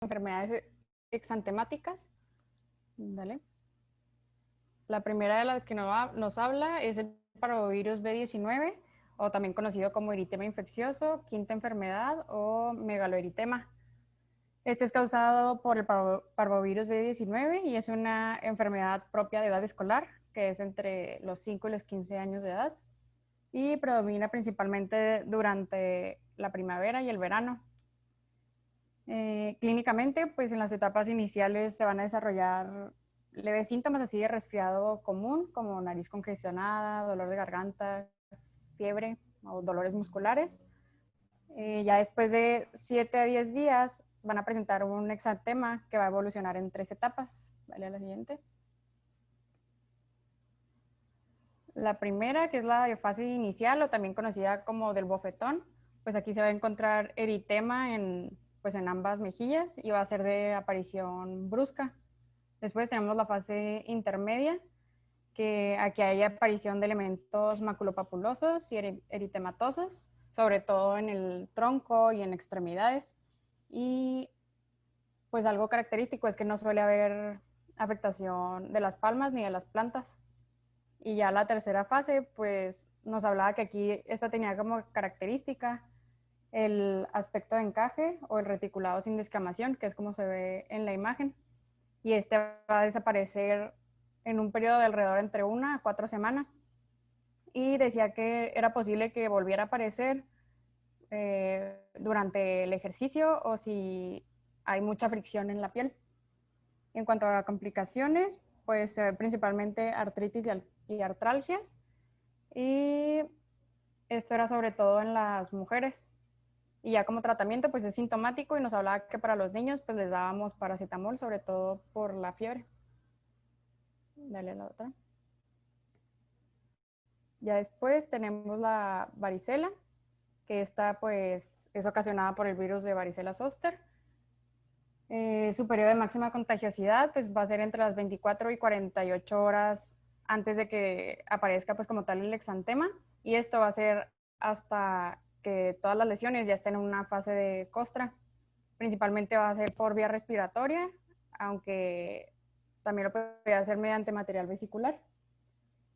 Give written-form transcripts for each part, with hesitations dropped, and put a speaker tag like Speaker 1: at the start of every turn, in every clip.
Speaker 1: enfermedades exantemáticas. Dale. La primera de las que nos habla es el parvovirus B19, o también conocido como eritema infeccioso, quinta enfermedad o megaloeritema. Este es causado por el parvovirus B19 y es una enfermedad propia de edad escolar, que es entre los 5 y los 15 años de edad, y predomina principalmente durante la primavera y el verano. Clínicamente, pues en las etapas iniciales se van a desarrollar leves síntomas así de resfriado común, como nariz congestionada, dolor de garganta, fiebre o dolores musculares. Ya después de 7 a 10 días van a presentar un exantema que va a evolucionar en 3 etapas. Dale a la siguiente. La primera, que es la de fase inicial, o también conocida como del bofetón, pues aquí se va a encontrar eritema pues en ambas mejillas y va a ser de aparición brusca. Después tenemos la fase intermedia, que aquí hay aparición de elementos maculopapulosos y eritematosos, sobre todo en el tronco y en extremidades. Y pues algo característico es que no suele haber afectación de las palmas ni de las plantas. Y ya la tercera fase, pues nos hablaba que aquí esta tenía como característica el aspecto de encaje o el reticulado sin descamación, que es como se ve en la imagen. Y este va a desaparecer en un periodo de alrededor entre 1 a 4 semanas. Y decía que era posible que volviera a aparecer durante el ejercicio o si hay mucha fricción en la piel. En cuanto a complicaciones, pues se ve principalmente artritis y artralgias. Y esto era sobre todo en las mujeres. Y ya como tratamiento, pues es sintomático y nos hablaba que para los niños, pues les dábamos paracetamol, sobre todo por la fiebre. Dale a la otra. Ya después tenemos la varicela, que esta pues es ocasionada por el virus de varicela zoster. Su periodo de máxima contagiosidad pues va a ser entre las 24 y 48 horas antes de que aparezca pues como tal el exantema, y esto va a ser hasta que todas las lesiones ya estén en una fase de costra. Principalmente va a ser por vía respiratoria, aunque también lo puede hacer mediante material vesicular.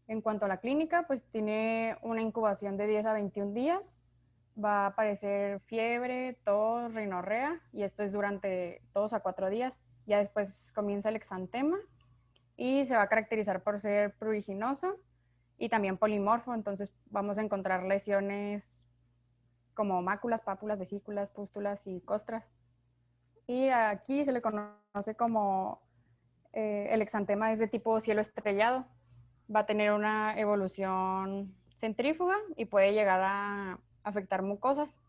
Speaker 1: En cuanto a la clínica, pues tiene una incubación de 10 a 21 días. Va a aparecer fiebre, tos, rinorrea, y esto es durante 2 a 4 días. Ya después comienza el exantema y se va a caracterizar por ser pruriginoso y también polimorfo. Entonces vamos a encontrar lesiones como máculas, pápulas, vesículas, pústulas y costras. Y aquí se le conoce como el exantema es de tipo cielo estrellado. Va a tener una evolución centrífuga y puede llegar a afectar mucosas,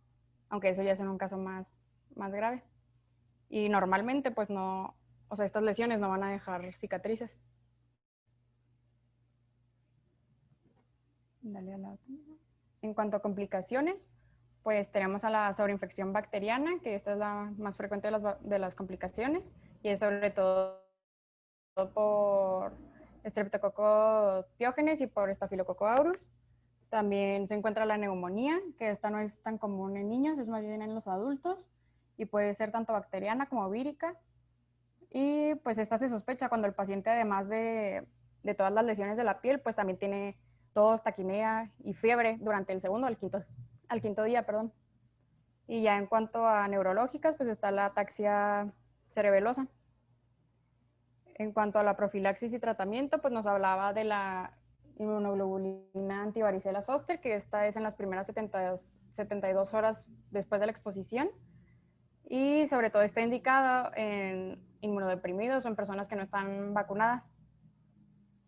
Speaker 1: aunque eso ya es en un caso más grave. Y normalmente, pues no, o sea, estas lesiones no van a dejar cicatrices. Dale a la otra. En cuanto a complicaciones, pues tenemos a la sobreinfección bacteriana, que esta es la más frecuente de las complicaciones, y es sobre todo por Streptococcus pyogenes y por Staphylococcus aureus. También se encuentra la neumonía, que esta no es tan común en niños, es más bien en los adultos, y puede ser tanto bacteriana como vírica. Y pues esta se sospecha cuando el paciente, además de todas las lesiones de la piel, pues también tiene tos, taquimea y fiebre durante el segundo al quinto día, perdón. Y ya en cuanto a neurológicas, pues está la ataxia cerebelosa. En cuanto a la profilaxis y tratamiento, pues nos hablaba de la inmunoglobulina antivaricela zoster, que esta es en las primeras 72 horas después de la exposición, y sobre todo está indicado en inmunodeprimidos o en personas que no están vacunadas.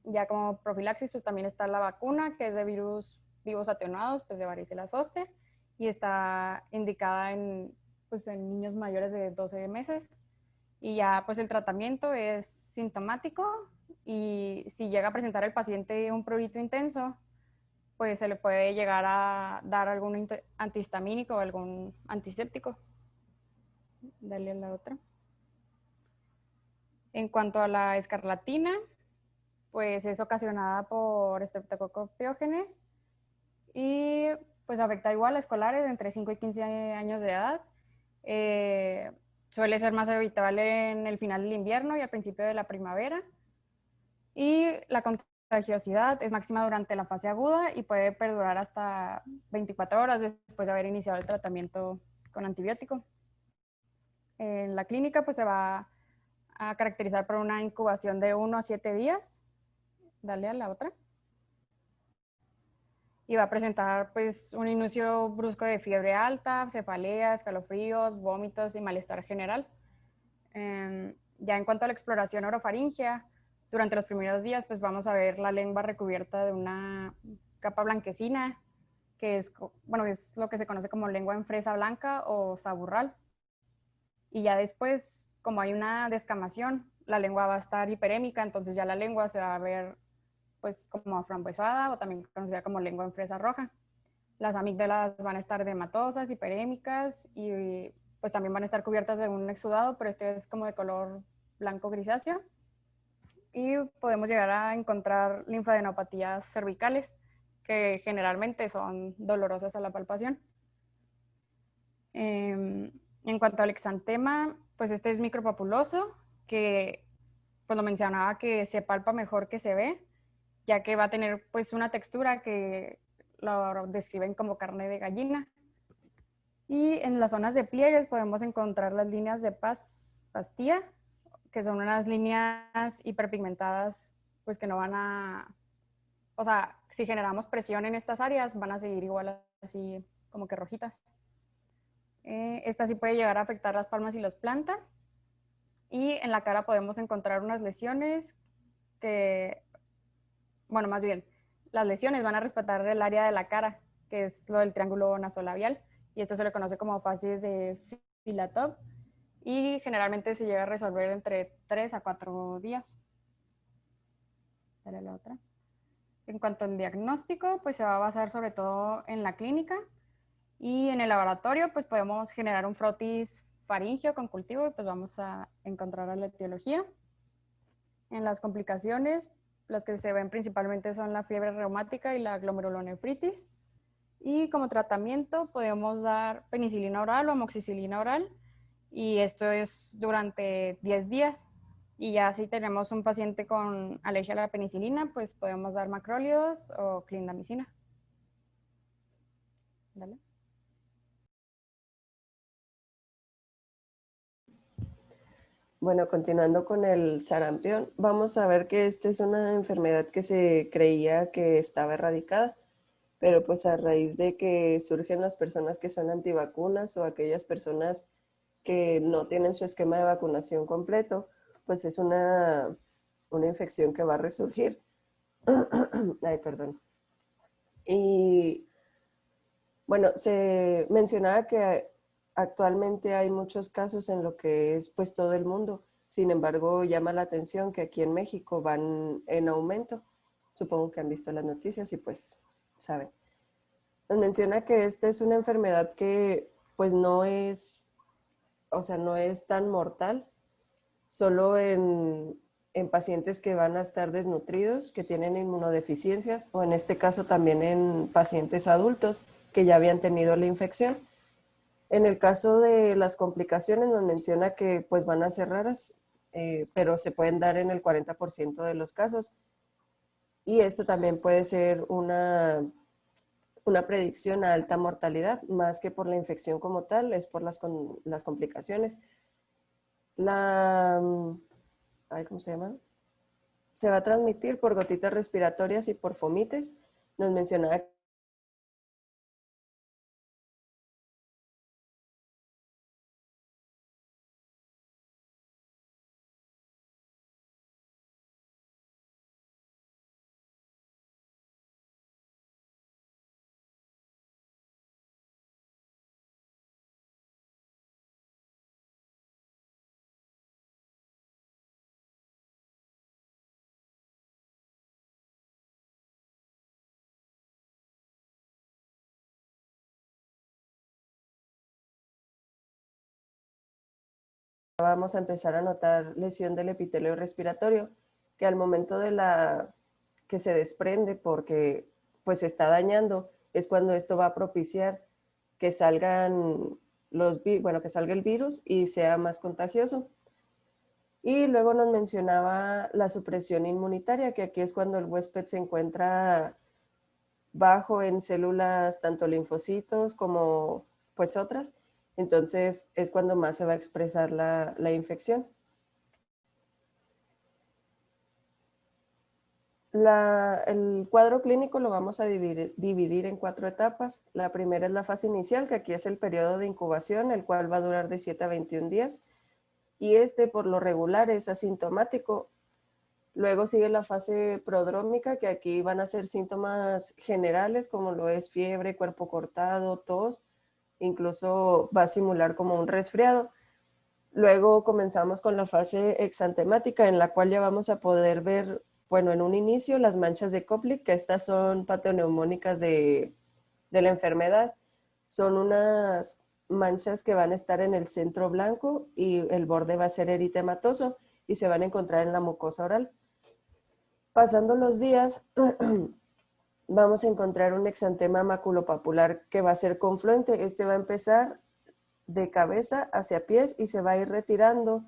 Speaker 1: Ya como profilaxis, pues también está la vacuna, que es de virus vivos atenuados, pues de varicela zoster, y está indicada pues en niños mayores de 12 meses. Y ya pues el tratamiento es sintomático, y si llega a presentar el paciente un prurito intenso, pues se le puede llegar a dar algún antihistamínico o algún antiséptico. Dale a la otra. En cuanto a la escarlatina, pues es ocasionada por Streptococcus pyogenes y pues afecta igual a escolares de entre 5 y 15 años de edad. suele ser más habitual en el final del invierno y al principio de la primavera. Y la contagiosidad es máxima durante la fase aguda y puede perdurar hasta 24 horas después de haber iniciado el tratamiento con antibiótico. En la clínica pues se va a caracterizar por una incubación de 1 a 7 días. Dale a la otra. Y va a presentar pues un inicio brusco de fiebre alta, cefalea, escalofríos, vómitos y malestar general. Ya en cuanto a la exploración orofaringea, durante los primeros días pues vamos a ver la lengua recubierta de una capa blanquecina, que es, bueno, es lo que se conoce como lengua en fresa blanca o saburral. Y ya después, como hay una descamación, la lengua va a estar hiperémica, entonces ya la lengua se va a ver pues como aframbuesada o también conocida como lengua en fresa roja. Las amígdalas van a estar edematosas, hiperémicas y pues también van a estar cubiertas de un exudado, pero este es como de color blanco grisáceo. Y podemos llegar a encontrar linfadenopatías cervicales, que generalmente son dolorosas a la palpación. En cuanto al exantema, pues este es micropapuloso, que pues lo mencionaba que se palpa mejor que se ve, ya que va a tener pues una textura que lo describen como carne de gallina. Y en las zonas de pliegues podemos encontrar las líneas de pastilla, que son unas líneas hiperpigmentadas, pues que no van a, o sea, si generamos presión en estas áreas, van a seguir igual así como que rojitas. Esta sí puede llegar a afectar las palmas y las plantas. Y en la cara podemos encontrar unas lesiones que, bueno, más bien, las lesiones van a respetar el área de la cara, que es lo del triángulo nasolabial, y esto se le conoce como facies de Filatov, y generalmente se llega a resolver entre 3 a 4 días. Dale la otra. En cuanto al diagnóstico, pues se va a basar sobre todo en la clínica, y en el laboratorio pues podemos generar un frotis faríngeo con cultivo y pues vamos a encontrar la etiología. En las complicaciones, las que se ven principalmente son la fiebre reumática y la glomerulonefritis. Y como tratamiento podemos dar penicilina oral o amoxicilina oral, y esto es durante 10 días. Y ya si tenemos un paciente con alergia a la penicilina, pues podemos dar macrólidos o clindamicina. Dale.
Speaker 2: Bueno, continuando con el sarampión, vamos a ver que esta es una enfermedad que se creía que estaba erradicada, pero pues a raíz de que surgen las personas que son antivacunas o aquellas personas que no tienen su esquema de vacunación completo, pues es una infección que va a resurgir. Ay, perdón. Y bueno, se mencionaba que actualmente hay muchos casos en lo que es pues todo el mundo. Sin embargo, llama la atención que aquí en México van en aumento. Supongo que han visto las noticias y pues saben. Nos menciona que esta es una enfermedad que pues no es, o sea, no es tan mortal, solo en pacientes que van a estar desnutridos, que tienen inmunodeficiencias, o en este caso también en pacientes adultos que ya habían tenido la infección. En el caso de las complicaciones nos menciona que pues van a ser raras, pero se pueden dar en el 40% de los casos. Y esto también puede ser una predicción a alta mortalidad, más que por la infección como tal, es por las complicaciones. ¿Cómo se llama? Se va a transmitir por gotitas respiratorias y por fomites. Nos mencionaba vamos a empezar a notar lesión del epitelio respiratorio, que al momento de que se desprende porque pues se está dañando, es cuando esto va a propiciar que salgan bueno, que salga el virus y sea más contagioso. Y luego nos mencionaba la supresión inmunitaria, que aquí es cuando el huésped se encuentra bajo en células, tanto linfocitos como pues otras. Entonces es cuando más se va a expresar la infección. El cuadro clínico lo vamos a dividir en 4 etapas. La primera es la fase inicial, que aquí es el periodo de incubación, el cual va a durar de 7 a 21 días. Y por lo regular es asintomático. Luego sigue la fase prodrómica, que aquí van a ser síntomas generales, como lo es fiebre, cuerpo cortado, tos, incluso va a simular como un resfriado. Luego comenzamos con la fase exantemática, en la cual ya vamos a poder ver, bueno, en un inicio las manchas de Koplik, que estas son patoneumónicas de la enfermedad. Son unas manchas que van a estar en el centro blanco y el borde va a ser eritematoso y se van a encontrar en la mucosa oral. Pasando los días, vamos a encontrar un exantema maculopapular que va a ser confluente. Este va a empezar de cabeza hacia pies y se va a ir retirando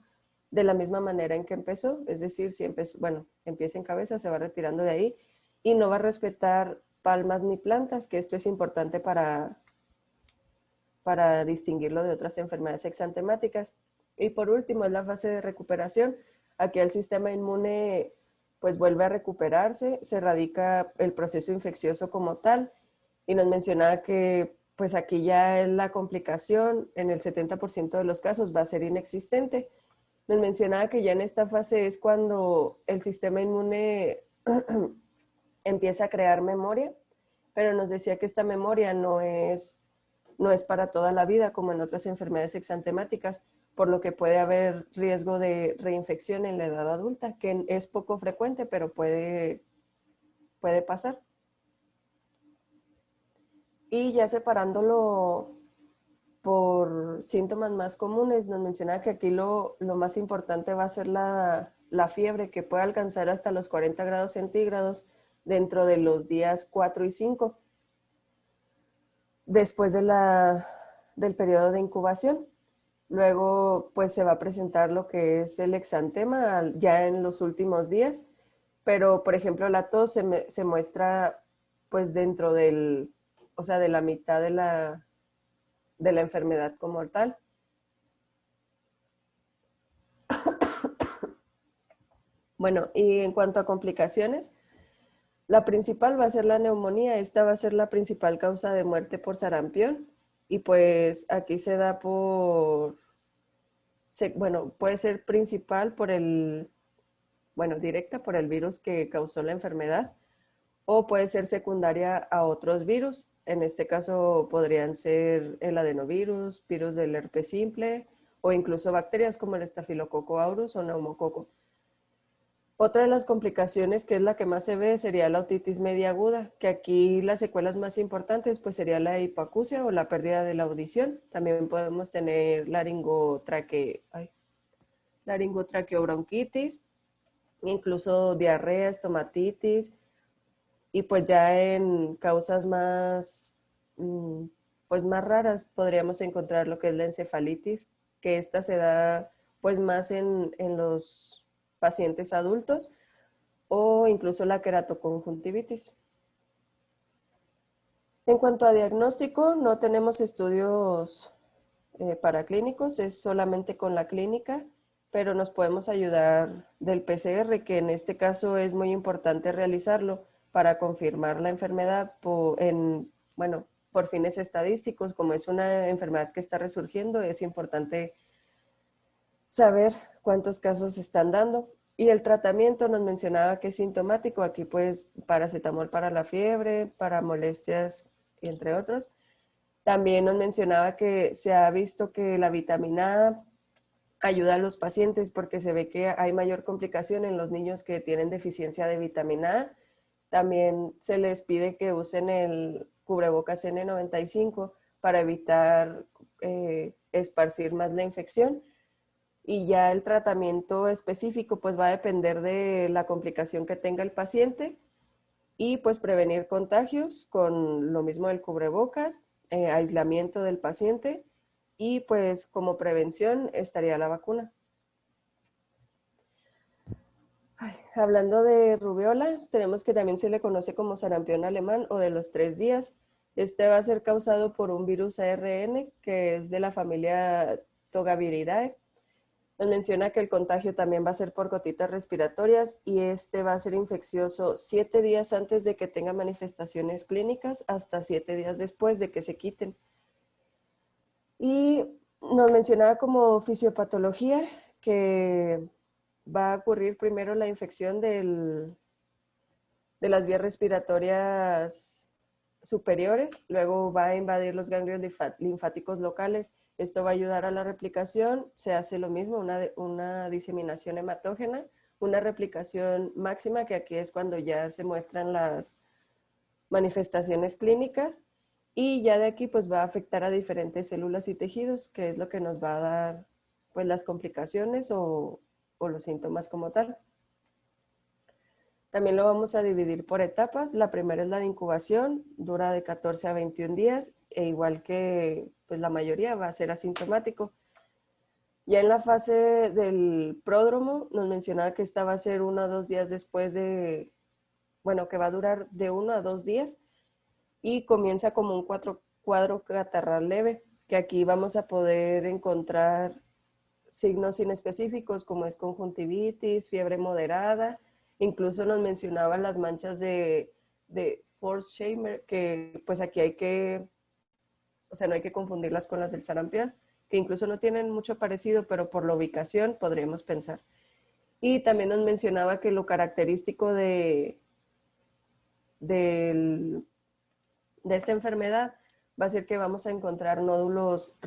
Speaker 2: de la misma manera en que empezó. Es decir, si empezó, bueno, empieza en cabeza, se va retirando de ahí y no va a respetar palmas ni plantas, que esto es importante para distinguirlo de otras enfermedades exantemáticas. Y por último, es la fase de recuperación. Aquí el sistema inmune pues vuelve a recuperarse, se erradica el proceso infeccioso como tal y nos mencionaba que pues aquí ya la complicación en el 70% de los casos va a ser inexistente. Nos mencionaba que ya en esta fase es cuando el sistema inmune empieza a crear memoria, pero nos decía que esta memoria no es para toda la vida como en otras enfermedades exantemáticas, por lo que puede haber riesgo de reinfección en la edad adulta, que es poco frecuente, pero puede pasar. Y ya separándolo por síntomas más comunes, nos mencionaba que aquí lo más importante va a ser la fiebre, que puede alcanzar hasta los 40 grados centígrados dentro de los días 4 y 5, después del periodo de incubación. Luego, pues se va a presentar lo que es el exantema ya en los últimos días, pero por ejemplo la tos se muestra pues dentro o sea, de la mitad de la enfermedad como tal. Bueno, y en cuanto a complicaciones, la principal va a ser la neumonía. Esta va a ser la principal causa de muerte por sarampión. Y pues aquí se da bueno, puede ser principal directa por el virus que causó la enfermedad, o puede ser secundaria a otros virus. En este caso podrían ser el adenovirus, virus del herpes simple, o incluso bacterias como el estafilococo aureus o neumococo. Otra de las complicaciones, que es la que más se ve, sería la otitis media aguda, que aquí las secuelas más importantes pues sería la hipoacusia o la pérdida de la audición. También podemos tener laringotraqueobronquitis, incluso diarrea, estomatitis, y pues ya en causas pues más raras podríamos encontrar lo que es la encefalitis, que esta se da pues más en los pacientes adultos, o incluso la queratoconjuntivitis. En cuanto a diagnóstico, no tenemos estudios paraclínicos, es solamente con la clínica, pero nos podemos ayudar del PCR, que en este caso es muy importante realizarlo para confirmar la enfermedad por fines estadísticos. Como es una enfermedad que está resurgiendo, es importante saber cuántos casos se están dando. Y el tratamiento nos mencionaba que es sintomático, aquí pues paracetamol para la fiebre, para molestias, entre otros. También nos mencionaba que se ha visto que la vitamina A ayuda a los pacientes porque se ve que hay mayor complicación en los niños que tienen deficiencia de vitamina A. También se les pide que usen el cubrebocas N95 para evitar esparcir más la infección. Y ya el tratamiento específico pues va a depender de la complicación que tenga el paciente y pues prevenir contagios con lo mismo del cubrebocas, aislamiento del paciente y pues como prevención estaría la vacuna. Hablando de rubiola, tenemos que también se le conoce como sarampión alemán o de los 3 días. Este va a ser causado por un virus ARN que es de la familia Togaviridae. Nos menciona que el contagio también va a ser por gotitas respiratorias y este va a ser infeccioso 7 días antes de que tenga manifestaciones clínicas hasta 7 días después de que se quiten. Y nos mencionaba como fisiopatología que va a ocurrir primero la infección de las vías respiratorias superiores, luego va a invadir los ganglios linfáticos locales. Esto va a ayudar a la replicación. Se hace lo mismo, una diseminación hematógena, una replicación máxima, que aquí es cuando ya se muestran las manifestaciones clínicas, y ya de aquí pues va a afectar a diferentes células y tejidos, que es lo que nos va a dar pues las complicaciones o los síntomas como tal. También lo vamos a dividir por etapas. La primera es la de incubación, dura de 14 a 21 días, e igual que pues la mayoría va a ser asintomático. Ya en la fase del pródromo nos mencionaba que esta va a ser 1 o 2 días después de, bueno, que va a durar de 1 a 2 días y comienza como un cuadro catarral leve, que aquí vamos a poder encontrar signos inespecíficos como es conjuntivitis, fiebre moderada, incluso nos mencionaban las manchas de Forst-Scheimer, que pues aquí o sea, no hay que confundirlas con las del sarampión, que incluso no tienen mucho parecido, pero por la ubicación podríamos pensar. Y también nos mencionaba que lo característico del de esta enfermedad va a ser que vamos a encontrar nódulos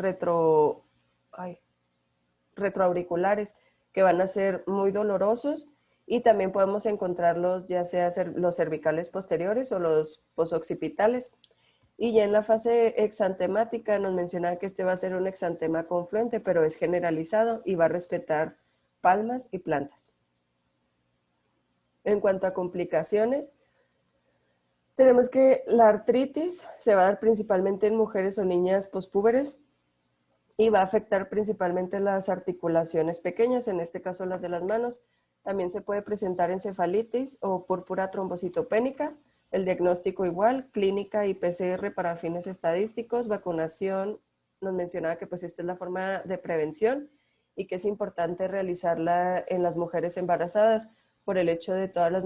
Speaker 2: retroauriculares que van a ser muy dolorosos, y también podemos encontrarlos ya sea los cervicales posteriores o los posoccipitales. Y ya en la fase exantemática nos mencionaba que este va a ser un exantema confluente, pero es generalizado y va a respetar palmas y plantas. En cuanto a complicaciones, tenemos que la artritis se va a dar principalmente en mujeres o niñas pospúberes y va a afectar principalmente las articulaciones pequeñas, en este caso las de las manos. También se puede presentar encefalitis o púrpura trombocitopénica. El diagnóstico igual, clínica y PCR para fines estadísticos. Vacunación, nos mencionaba que pues esta es la forma de prevención y que es importante realizarla en las mujeres embarazadas por el hecho de todas las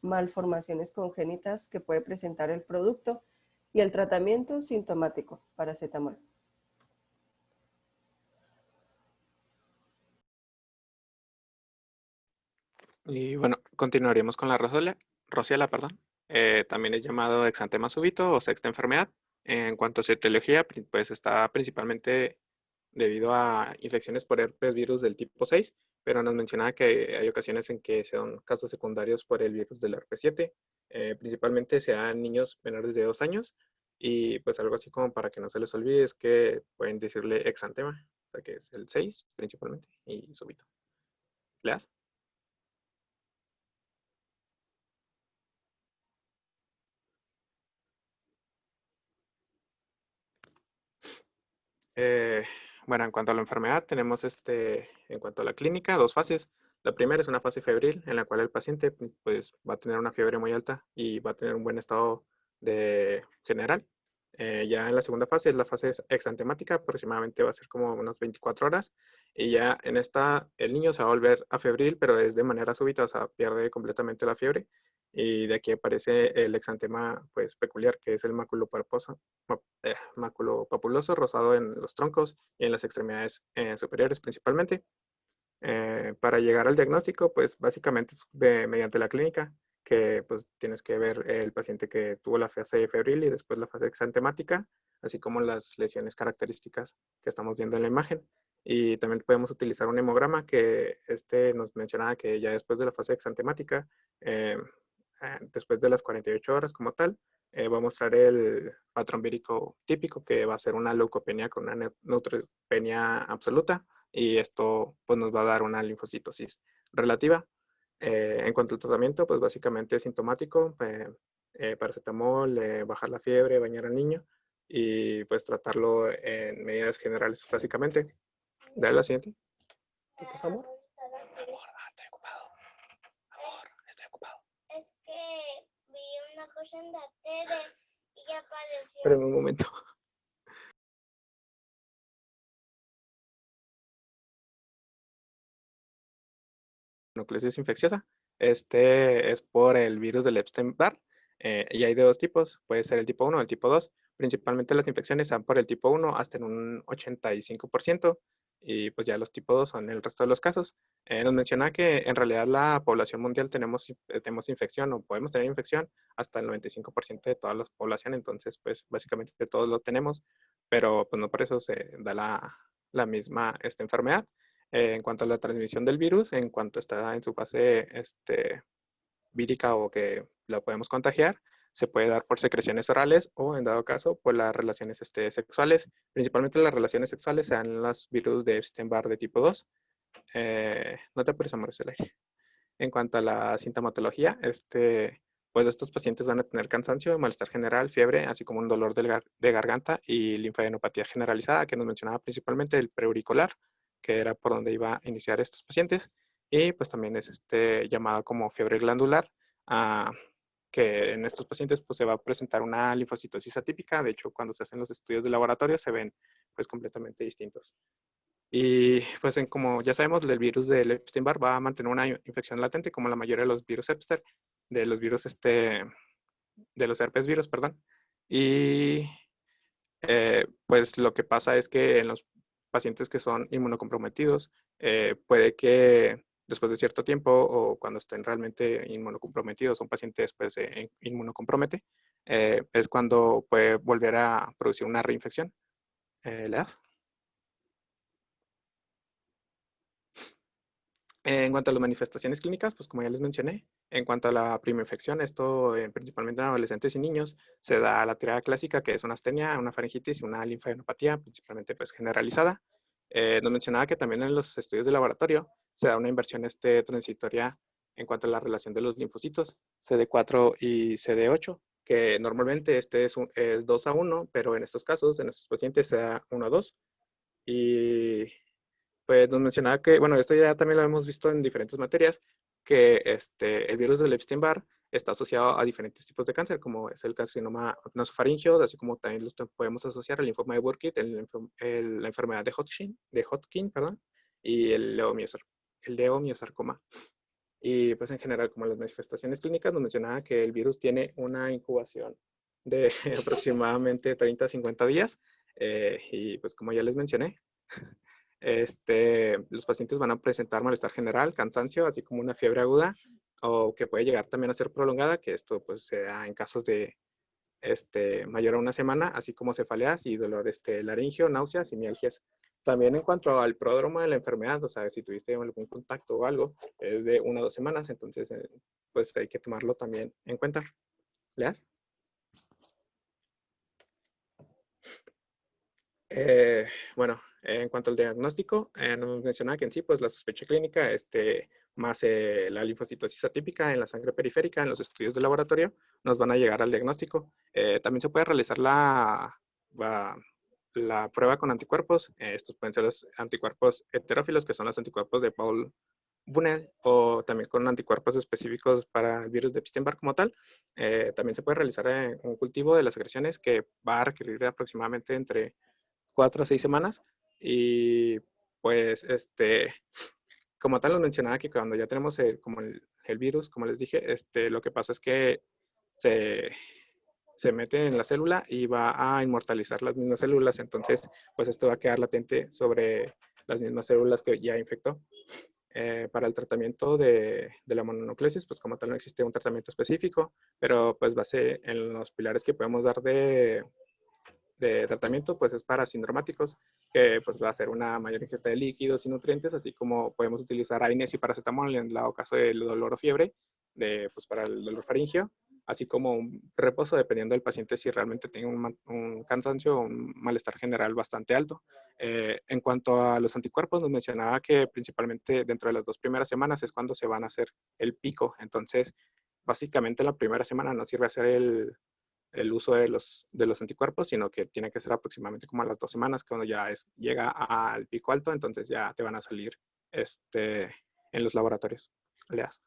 Speaker 2: malformaciones congénitas que puede presentar el producto, y el tratamiento sintomático, paracetamol.
Speaker 3: Y bueno, continuaríamos con la rociela, perdón. También es llamado exantema súbito o sexta enfermedad. En cuanto a su etiología, pues está principalmente debido a infecciones por herpes virus del tipo 6, pero nos mencionaba que hay ocasiones en que se dan casos secundarios por el virus del herpes 7. Principalmente se dan niños menores de 2 años, y pues algo así como para que no se les olvide es que pueden decirle exantema, o sea que es el 6 principalmente, y súbito. ¿Leas? Eh, bueno, en cuanto a la enfermedad, tenemos en cuanto a la clínica, dos fases. La primera es una fase febril en la cual el paciente pues, va a tener una fiebre muy alta y va a tener un buen estado de general. Ya en la segunda fase es la fase exantemática, aproximadamente va a ser como unas 24 horas, y ya en esta el niño se va a volver a febril, pero es de manera súbita, o sea, pierde completamente la fiebre, y de aquí aparece el exantema pues peculiar, que es el máculo papuloso rosado en los troncos y en las extremidades superiores principalmente. Para llegar al diagnóstico, pues básicamente es mediante la clínica, que pues tienes que ver el paciente que tuvo la fase febril y después la fase exantemática, así como las lesiones características que estamos viendo en la imagen. Y también podemos utilizar un hemograma que nos mencionaba que ya después de la fase exantemática, eh, después de las 48 horas como tal, va a mostrar el patrón vírico típico, que va a ser una leucopenia con una neutropenia absoluta, y esto pues, nos va a dar una linfocitosis relativa. En cuanto al tratamiento, pues básicamente es sintomático, paracetamol, bajar la fiebre, bañar al niño, y pues tratarlo en medidas generales básicamente. Dale la siguiente. ¿Qué pasó, amor? Amor, estoy ocupado. Amor, estoy ocupado.
Speaker 4: Es que vi una cosa en la tele y apareció.
Speaker 3: Espérame un momento. Nucleosis infecciosa. Este es por el virus del Epstein-Barr y hay de dos tipos. Puede ser el tipo 1 o el tipo 2. Principalmente las infecciones van por el tipo 1 hasta en un 85% y pues ya los tipo 2 son el resto de los casos. Nos menciona que en realidad la población mundial tenemos infección o podemos tener infección hasta el 95% de toda la población, entonces pues básicamente todos lo tenemos, pero pues no por eso se da la misma esta enfermedad. En cuanto a la transmisión del virus, en cuanto está en su fase vírica o que la podemos contagiar, se puede dar por secreciones orales o, en dado caso, por las relaciones sexuales. Principalmente las relaciones sexuales se dan los virus de Epstein-Barr de tipo 2. No te apures, amor, es el aire. En cuanto a la sintomatología, pues estos pacientes van a tener cansancio, malestar general, fiebre, así como un dolor de garganta y linfadenopatía generalizada, que nos mencionaba principalmente el preauricular, que era por donde iba a iniciar estos pacientes. Y pues también es llamado como fiebre glandular, que en estos pacientes pues se va a presentar una linfocitosis atípica. De hecho, cuando se hacen los estudios de laboratorio se ven pues completamente distintos. Y pues como ya sabemos, el virus del Epstein-Barr va a mantener una infección latente como la mayoría de los virus Epstein, de los virus de los herpes virus, perdón. Y pues lo que pasa es que en los pacientes que son inmunocomprometidos, puede que después de cierto tiempo o cuando estén realmente inmunocomprometidos, un paciente después se inmunocompromete, es cuando puede volver a producir una reinfección. ¿Le das? En cuanto a las manifestaciones clínicas, pues como ya les mencioné, en cuanto a la primera infección, esto principalmente en adolescentes y niños, se da la tirada clásica, que es una astenia, una faringitis y una linfadenopatía, principalmente pues generalizada. Nos mencionaba que también en los estudios de laboratorio se da una inversión transitoria en cuanto a la relación de los linfocitos, CD4 y CD8, que normalmente es 2-1, pero en estos casos, en estos pacientes, se da 1-2. Y pues nos mencionaba que, bueno, esto ya también lo hemos visto en diferentes materias, que el virus del Epstein-Barr está asociado a diferentes tipos de cáncer, como es el carcinoma nasofaringeo, así como también lo podemos asociar al linfoma de Burkitt, la enfermedad de Hodgkin, perdón, y el leomiosarcoma. Y pues en general, como las manifestaciones clínicas, nos mencionaba que el virus tiene una incubación de aproximadamente 30 a 50 días, y pues como ya les mencioné, los pacientes van a presentar malestar general, cansancio, así como una fiebre aguda, o que puede llegar también a ser prolongada, que esto pues se da en casos de mayor a una semana, así como cefaleas y dolor laringio, náuseas y mialgias. También en cuanto al pródromo de la enfermedad, o sea, si tuviste algún contacto o algo, es de 1 o 2 semanas, entonces pues hay que tomarlo también en cuenta. ¿Leas? Bueno, en cuanto al diagnóstico, nos mencionaba que en sí, pues la sospecha clínica, más la linfocitosis atípica en la sangre periférica, en los estudios de laboratorio, nos van a llegar al diagnóstico. También se puede realizar la prueba con anticuerpos. Estos pueden ser los anticuerpos heterófilos, que son los anticuerpos de Paul Bunel, o también con anticuerpos específicos para el virus de Epstein-Barr como tal. También se puede realizar un cultivo de las secreciones que va a requerir de aproximadamente entre 4 o 6 semanas. Y pues, como tal, nos mencionaba que cuando ya tenemos el virus, como les dije, lo que pasa es que se mete en la célula y va a inmortalizar las mismas células. Entonces, pues esto va a quedar latente sobre las mismas células que ya infectó. Para el tratamiento de la mononucleosis, pues como tal no existe un tratamiento específico, pero pues base en los pilares que podemos dar de tratamiento, pues es para sindromáticos, que pues va a ser una mayor ingesta de líquidos y nutrientes, así como podemos utilizar AINES y paracetamol en dado caso del dolor o fiebre, pues para el dolor faríngeo, así como un reposo dependiendo del paciente si realmente tiene un cansancio o un malestar general bastante alto. En cuanto a los anticuerpos, nos mencionaba que principalmente dentro de las 2 primeras semanas es cuando se van a hacer el pico, entonces básicamente la primera semana no sirve hacer el uso de los anticuerpos, sino que tiene que ser aproximadamente como a las 2 semanas, cuando ya llega al pico alto, entonces ya te van a salir en los laboratorios. Leas.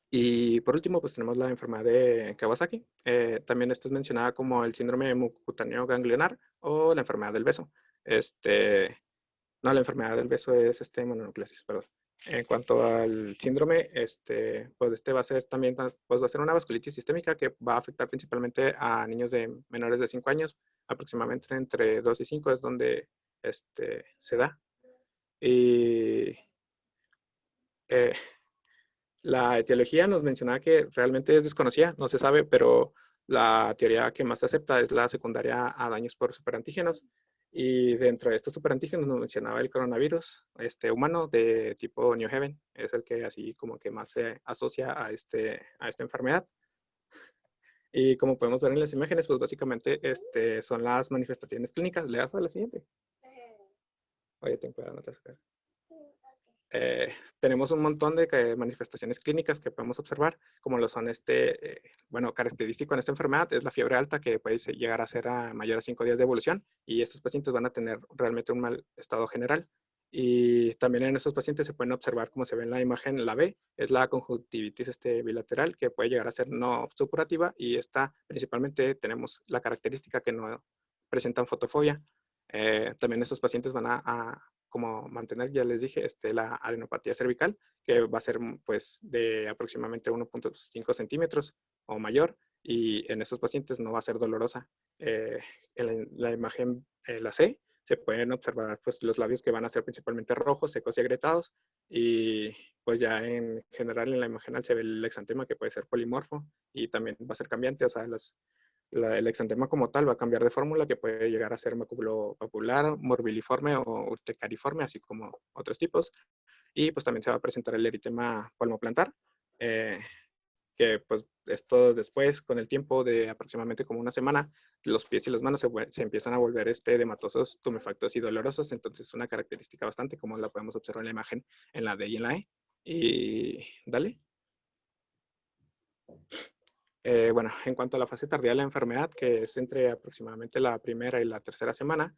Speaker 3: Y por último, pues tenemos la enfermedad de Kawasaki. También esta es mencionada como el síndrome mucocutáneo ganglionar o la enfermedad del beso. No, la enfermedad del beso es mononucleosis, perdón. En cuanto al síndrome, pues va a ser también, pues va a ser una vasculitis sistémica que va a afectar principalmente a niños de menores de 5 años, aproximadamente entre 2 y 5 es donde se da. Y eh, la etiología nos mencionaba que realmente es desconocida, no se sabe, pero la teoría que más se acepta es la secundaria a daños por superantígenos. Y dentro de estos superantígenos nos mencionaba el coronavirus humano de tipo New Haven, es el que así como que más se asocia a esta enfermedad. Y como podemos ver en las imágenes, pues básicamente son las manifestaciones clínicas. Le das a la siguiente. Oye, ten cuidado, no te acerques. Tenemos un montón de manifestaciones clínicas que podemos observar, como lo son característico en esta enfermedad es la fiebre alta, que puede llegar a ser a mayor a 5 días de evolución, y estos pacientes van a tener realmente un mal estado general. Y también en estos pacientes se pueden observar, como se ve en la imagen, la B, es la conjuntivitis bilateral, que puede llegar a ser no supurativa, y esta principalmente tenemos la característica que no presentan fotofobia. También estos pacientes van a como mantener, ya les dije, la adenopatía cervical, que va a ser pues de aproximadamente 1.5 centímetros o mayor, y en estos pacientes no va a ser dolorosa. En la imagen, la C, se pueden observar pues los labios que van a ser principalmente rojos, secos y agrietados, y pues ya en general en la imagen se ve el exantema, que puede ser polimorfo y también va a ser cambiante, o sea, el exantema como tal va a cambiar de fórmula, que puede llegar a ser maculopapular, morbiliforme o urticariforme, así como otros tipos. Y pues también se va a presentar el eritema palmoplantar, que pues esto después, con el tiempo de aproximadamente como una semana, los pies y las manos se empiezan a volver edematosos, tumefactos y dolorosos. Entonces es una característica bastante como la podemos observar en la imagen en la D y en la E. Y dale. Bueno, en cuanto a la fase tardía de la enfermedad, que es entre aproximadamente la primera y la tercera semana,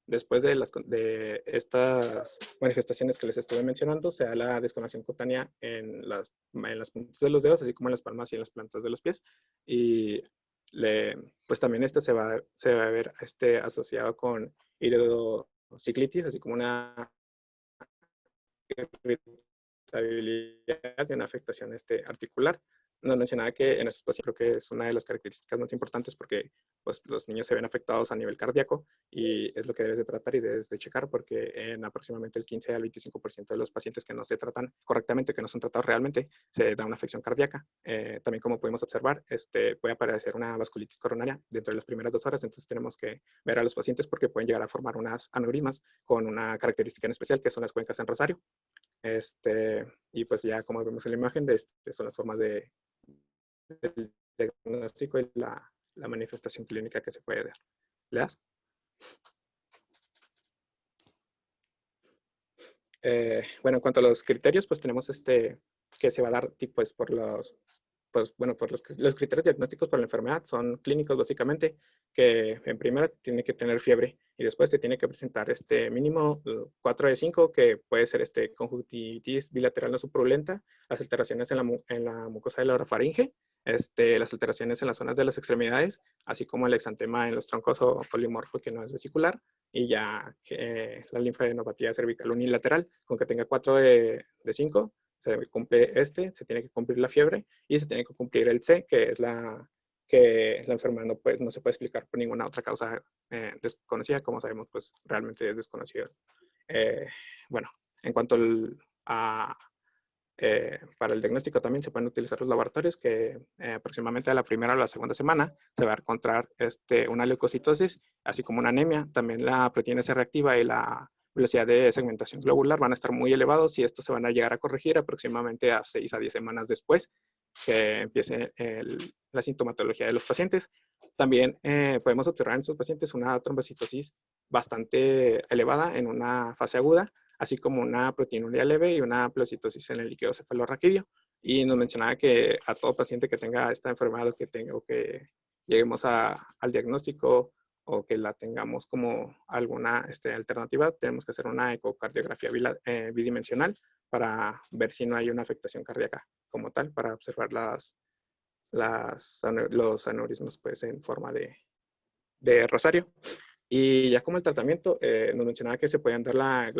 Speaker 3: después de estas manifestaciones que les estuve mencionando, se da la descamación cutánea en las puntas de los dedos, así como en las palmas y en las plantas de los pies. Y pues también se va a ver asociado con iridociclitis, así como una irritabilidad y una afectación articular. Nos mencionaba que en estos pacientes creo que es una de las características más importantes, porque pues, los niños se ven afectados a nivel cardíaco, y es lo que debes de tratar y debes de checar, porque en aproximadamente el 15 al 25% de los pacientes que no se tratan correctamente, que no son tratados realmente, se da una afección cardíaca. También, como pudimos observar, puede aparecer una vasculitis coronaria dentro de las primeras 2 horas, entonces tenemos que ver a los pacientes porque pueden llegar a formar unas aneurismas con una característica en especial, que son las cuencas en rosario. Y pues ya como vemos en la imagen, son las formas del diagnóstico y la manifestación clínica que se puede dar. ¿Leas? Bueno, en cuanto a los criterios, pues tenemos que se va a dar pues por los criterios diagnósticos para la enfermedad son clínicos básicamente, que en primera tiene que tener fiebre y después se tiene que presentar mínimo 4 de 5, que puede ser conjuntivitis bilateral no suprulenta, las alteraciones en la mucosa de la orofaringe, las alteraciones en las zonas de las extremidades, así como el exantema en los troncos o polimorfo que no es vesicular, y ya la linfadenopatía cervical unilateral, con que tenga 4 de 5, se cumple se tiene que cumplir la fiebre y se tiene que cumplir el C, que es que la enfermedad no se puede explicar por ninguna otra causa desconocida. Como sabemos, pues realmente es desconocido. Bueno, en cuanto para el diagnóstico también se pueden utilizar los laboratorios, que aproximadamente a la primera o la segunda semana se va a encontrar una leucocitosis, así como una anemia. También la proteína C reactiva y la velocidad de segmentación globular van a estar muy elevados, y estos se van a llegar a corregir aproximadamente a 6 a 10 semanas después que empiece la sintomatología de los pacientes. También podemos observar en estos pacientes una trombocitosis bastante elevada en una fase aguda, así como una proteinuria leve y una pleocitosis en el líquido cefalorraquídeo. Y nos mencionaba que a todo paciente que tenga esta enfermedad o que lleguemos al diagnóstico o que la tengamos como alguna alternativa, tenemos que hacer una ecocardiografía bidimensional para ver si no hay una afectación cardíaca como tal, para observar los aneurismas pues, en forma de rosario. Y ya como el tratamiento, nos mencionaba que se podían dar la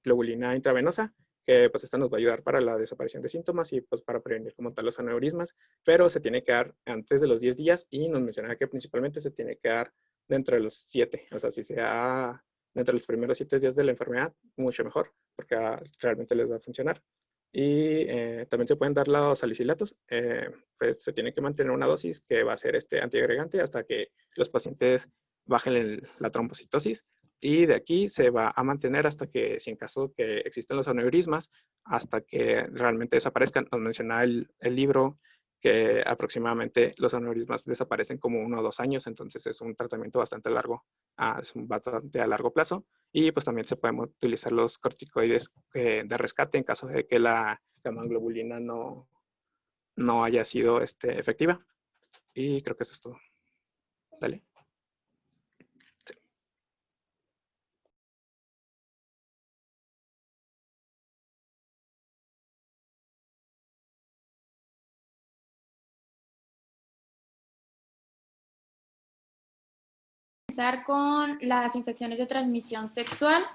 Speaker 3: globulina intravenosa, que pues esta nos va a ayudar para la desaparición de síntomas y pues para prevenir como tal los aneurismas, pero se tiene que dar antes de los 10 días y nos mencionaba que principalmente se tiene que dar dentro de los 7, o sea, si se da dentro de los primeros 7 días de la enfermedad, mucho mejor, porque realmente les va a funcionar. Y también se pueden dar los salicilatos, pues se tiene que mantener una dosis que va a ser antiagregante hasta que los pacientes bajen la trombocitosis, y de aquí se va a mantener hasta que, si en caso que existen los aneurismas, hasta que realmente desaparezcan. Nos menciona el libro que aproximadamente los aneurismas desaparecen como 1 o 2 años, entonces es un tratamiento bastante largo, es bastante a largo plazo, y pues también se pueden utilizar los corticoides de rescate en caso de que la gamma-globulina no haya sido efectiva. Y creo que eso es todo. Dale.
Speaker 5: Comenzar con las infecciones de transmisión sexual.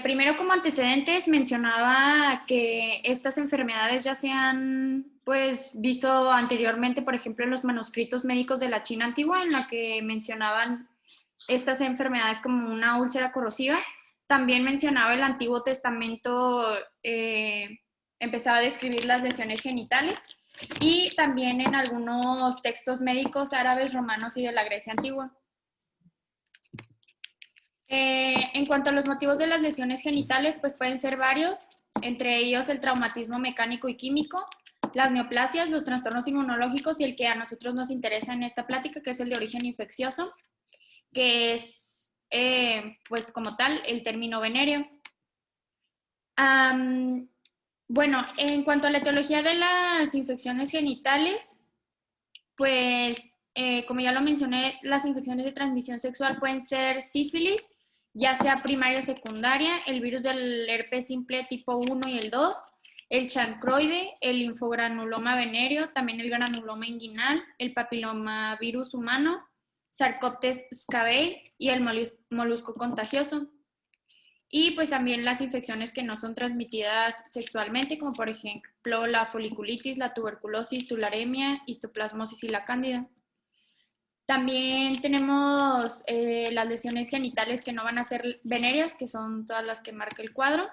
Speaker 5: Primero, como antecedentes, mencionaba que estas enfermedades ya se han pues visto anteriormente, por ejemplo, en los manuscritos médicos de la China antigua, en la que mencionaban estas enfermedades como una úlcera corrosiva. También mencionaba el Antiguo Testamento, empezaba a describir las lesiones genitales, y también en algunos textos médicos árabes, romanos y de la Grecia antigua. En cuanto a los motivos de las lesiones genitales, pues pueden ser varios, entre ellos el traumatismo mecánico y químico, las neoplasias, los trastornos inmunológicos y el que a nosotros nos interesa en esta plática, que es el de origen infeccioso, que es, pues como tal, el término venéreo. Bueno, en cuanto a la etiología de las infecciones genitales, pues como ya lo mencioné, las infecciones de transmisión sexual pueden ser sífilis, ya sea primaria o secundaria, el virus del herpes simple tipo 1 y el 2, el chancroide, el linfogranuloma venéreo, también el granuloma inguinal, el papilomavirus humano, Sarcoptes scabiei y el molusco contagioso. Y pues también las infecciones que no son transmitidas sexualmente, como por ejemplo la foliculitis, la tuberculosis, tularemia, histoplasmosis y la cándida. También tenemos las lesiones genitales que no van a ser venéreas, que son todas las que marca el cuadro.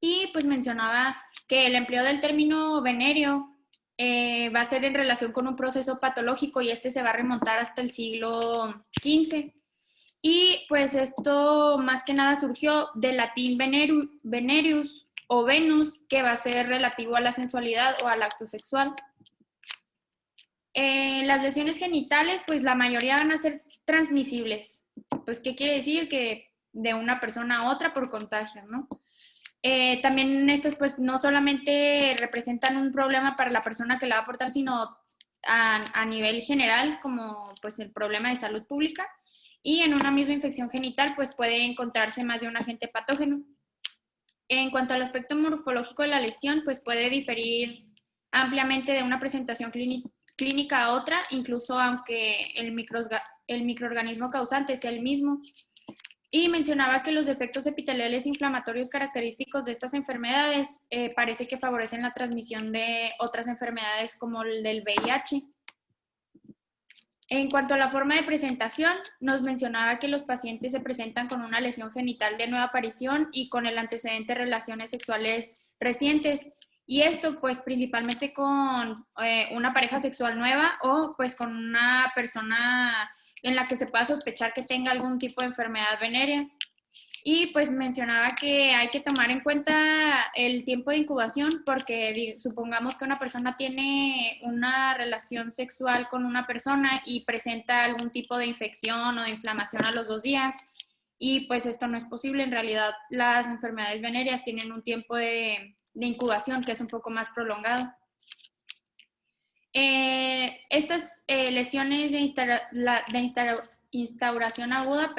Speaker 5: Y pues mencionaba que el empleo del término venéreo va a ser en relación con un proceso patológico, y se va a remontar hasta el siglo XV. Y pues esto más que nada surgió del latín venerius o Venus, que va a ser relativo a la sensualidad o al acto sexual. Las lesiones genitales, pues la mayoría van a ser transmisibles. Pues, ¿qué quiere decir? Que de una persona a otra por contagio, ¿no? También estas pues no solamente representan un problema para la persona que la va a aportar, sino a nivel general, como pues el problema de salud pública. Y en una misma infección genital pues puede encontrarse más de un agente patógeno. En cuanto al aspecto morfológico de la lesión, pues puede diferir ampliamente de una presentación clínica a otra, incluso aunque el microorganismo causante sea el mismo. Y mencionaba que los defectos epiteliales inflamatorios característicos de estas enfermedades parece que favorecen la transmisión de otras enfermedades como el del VIH. En cuanto a la forma de presentación, nos mencionaba que los pacientes se presentan con una lesión genital de nueva aparición y con el antecedente de relaciones sexuales recientes. Y esto pues principalmente con una pareja sexual nueva o pues con una persona en la que se pueda sospechar que tenga algún tipo de enfermedad venérea. Y pues mencionaba que hay que tomar en cuenta el tiempo de incubación, porque supongamos que una persona tiene una relación sexual con una persona y presenta algún tipo de infección o de inflamación a los 2 días. y pues esto no es posible. En realidad las enfermedades venéreas tienen un tiempo de incubación que es un poco más prolongado. Estas lesiones de instauración aguda,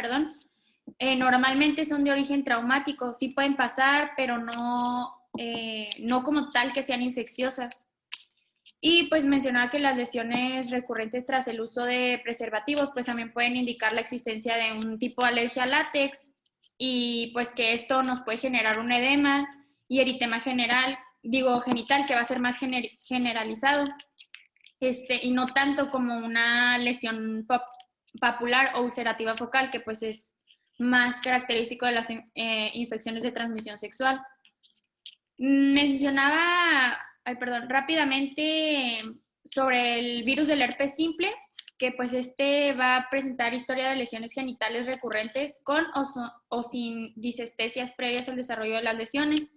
Speaker 5: normalmente son de origen traumático. Sí pueden pasar, pero no como tal que sean infecciosas. Y pues mencionaba que las lesiones recurrentes tras el uso de preservativos pues también pueden indicar la existencia de un tipo de alergia al látex, y pues que esto nos puede generar un edema y eritema genital, que va a ser más generalizado, y no tanto como una lesión papular o ulcerativa focal, que pues es más característico de las infecciones de transmisión sexual. Mencionaba, rápidamente sobre el virus del herpes simple, que pues va a presentar historia de lesiones genitales recurrentes con o sin disestesias previas al desarrollo de las lesiones.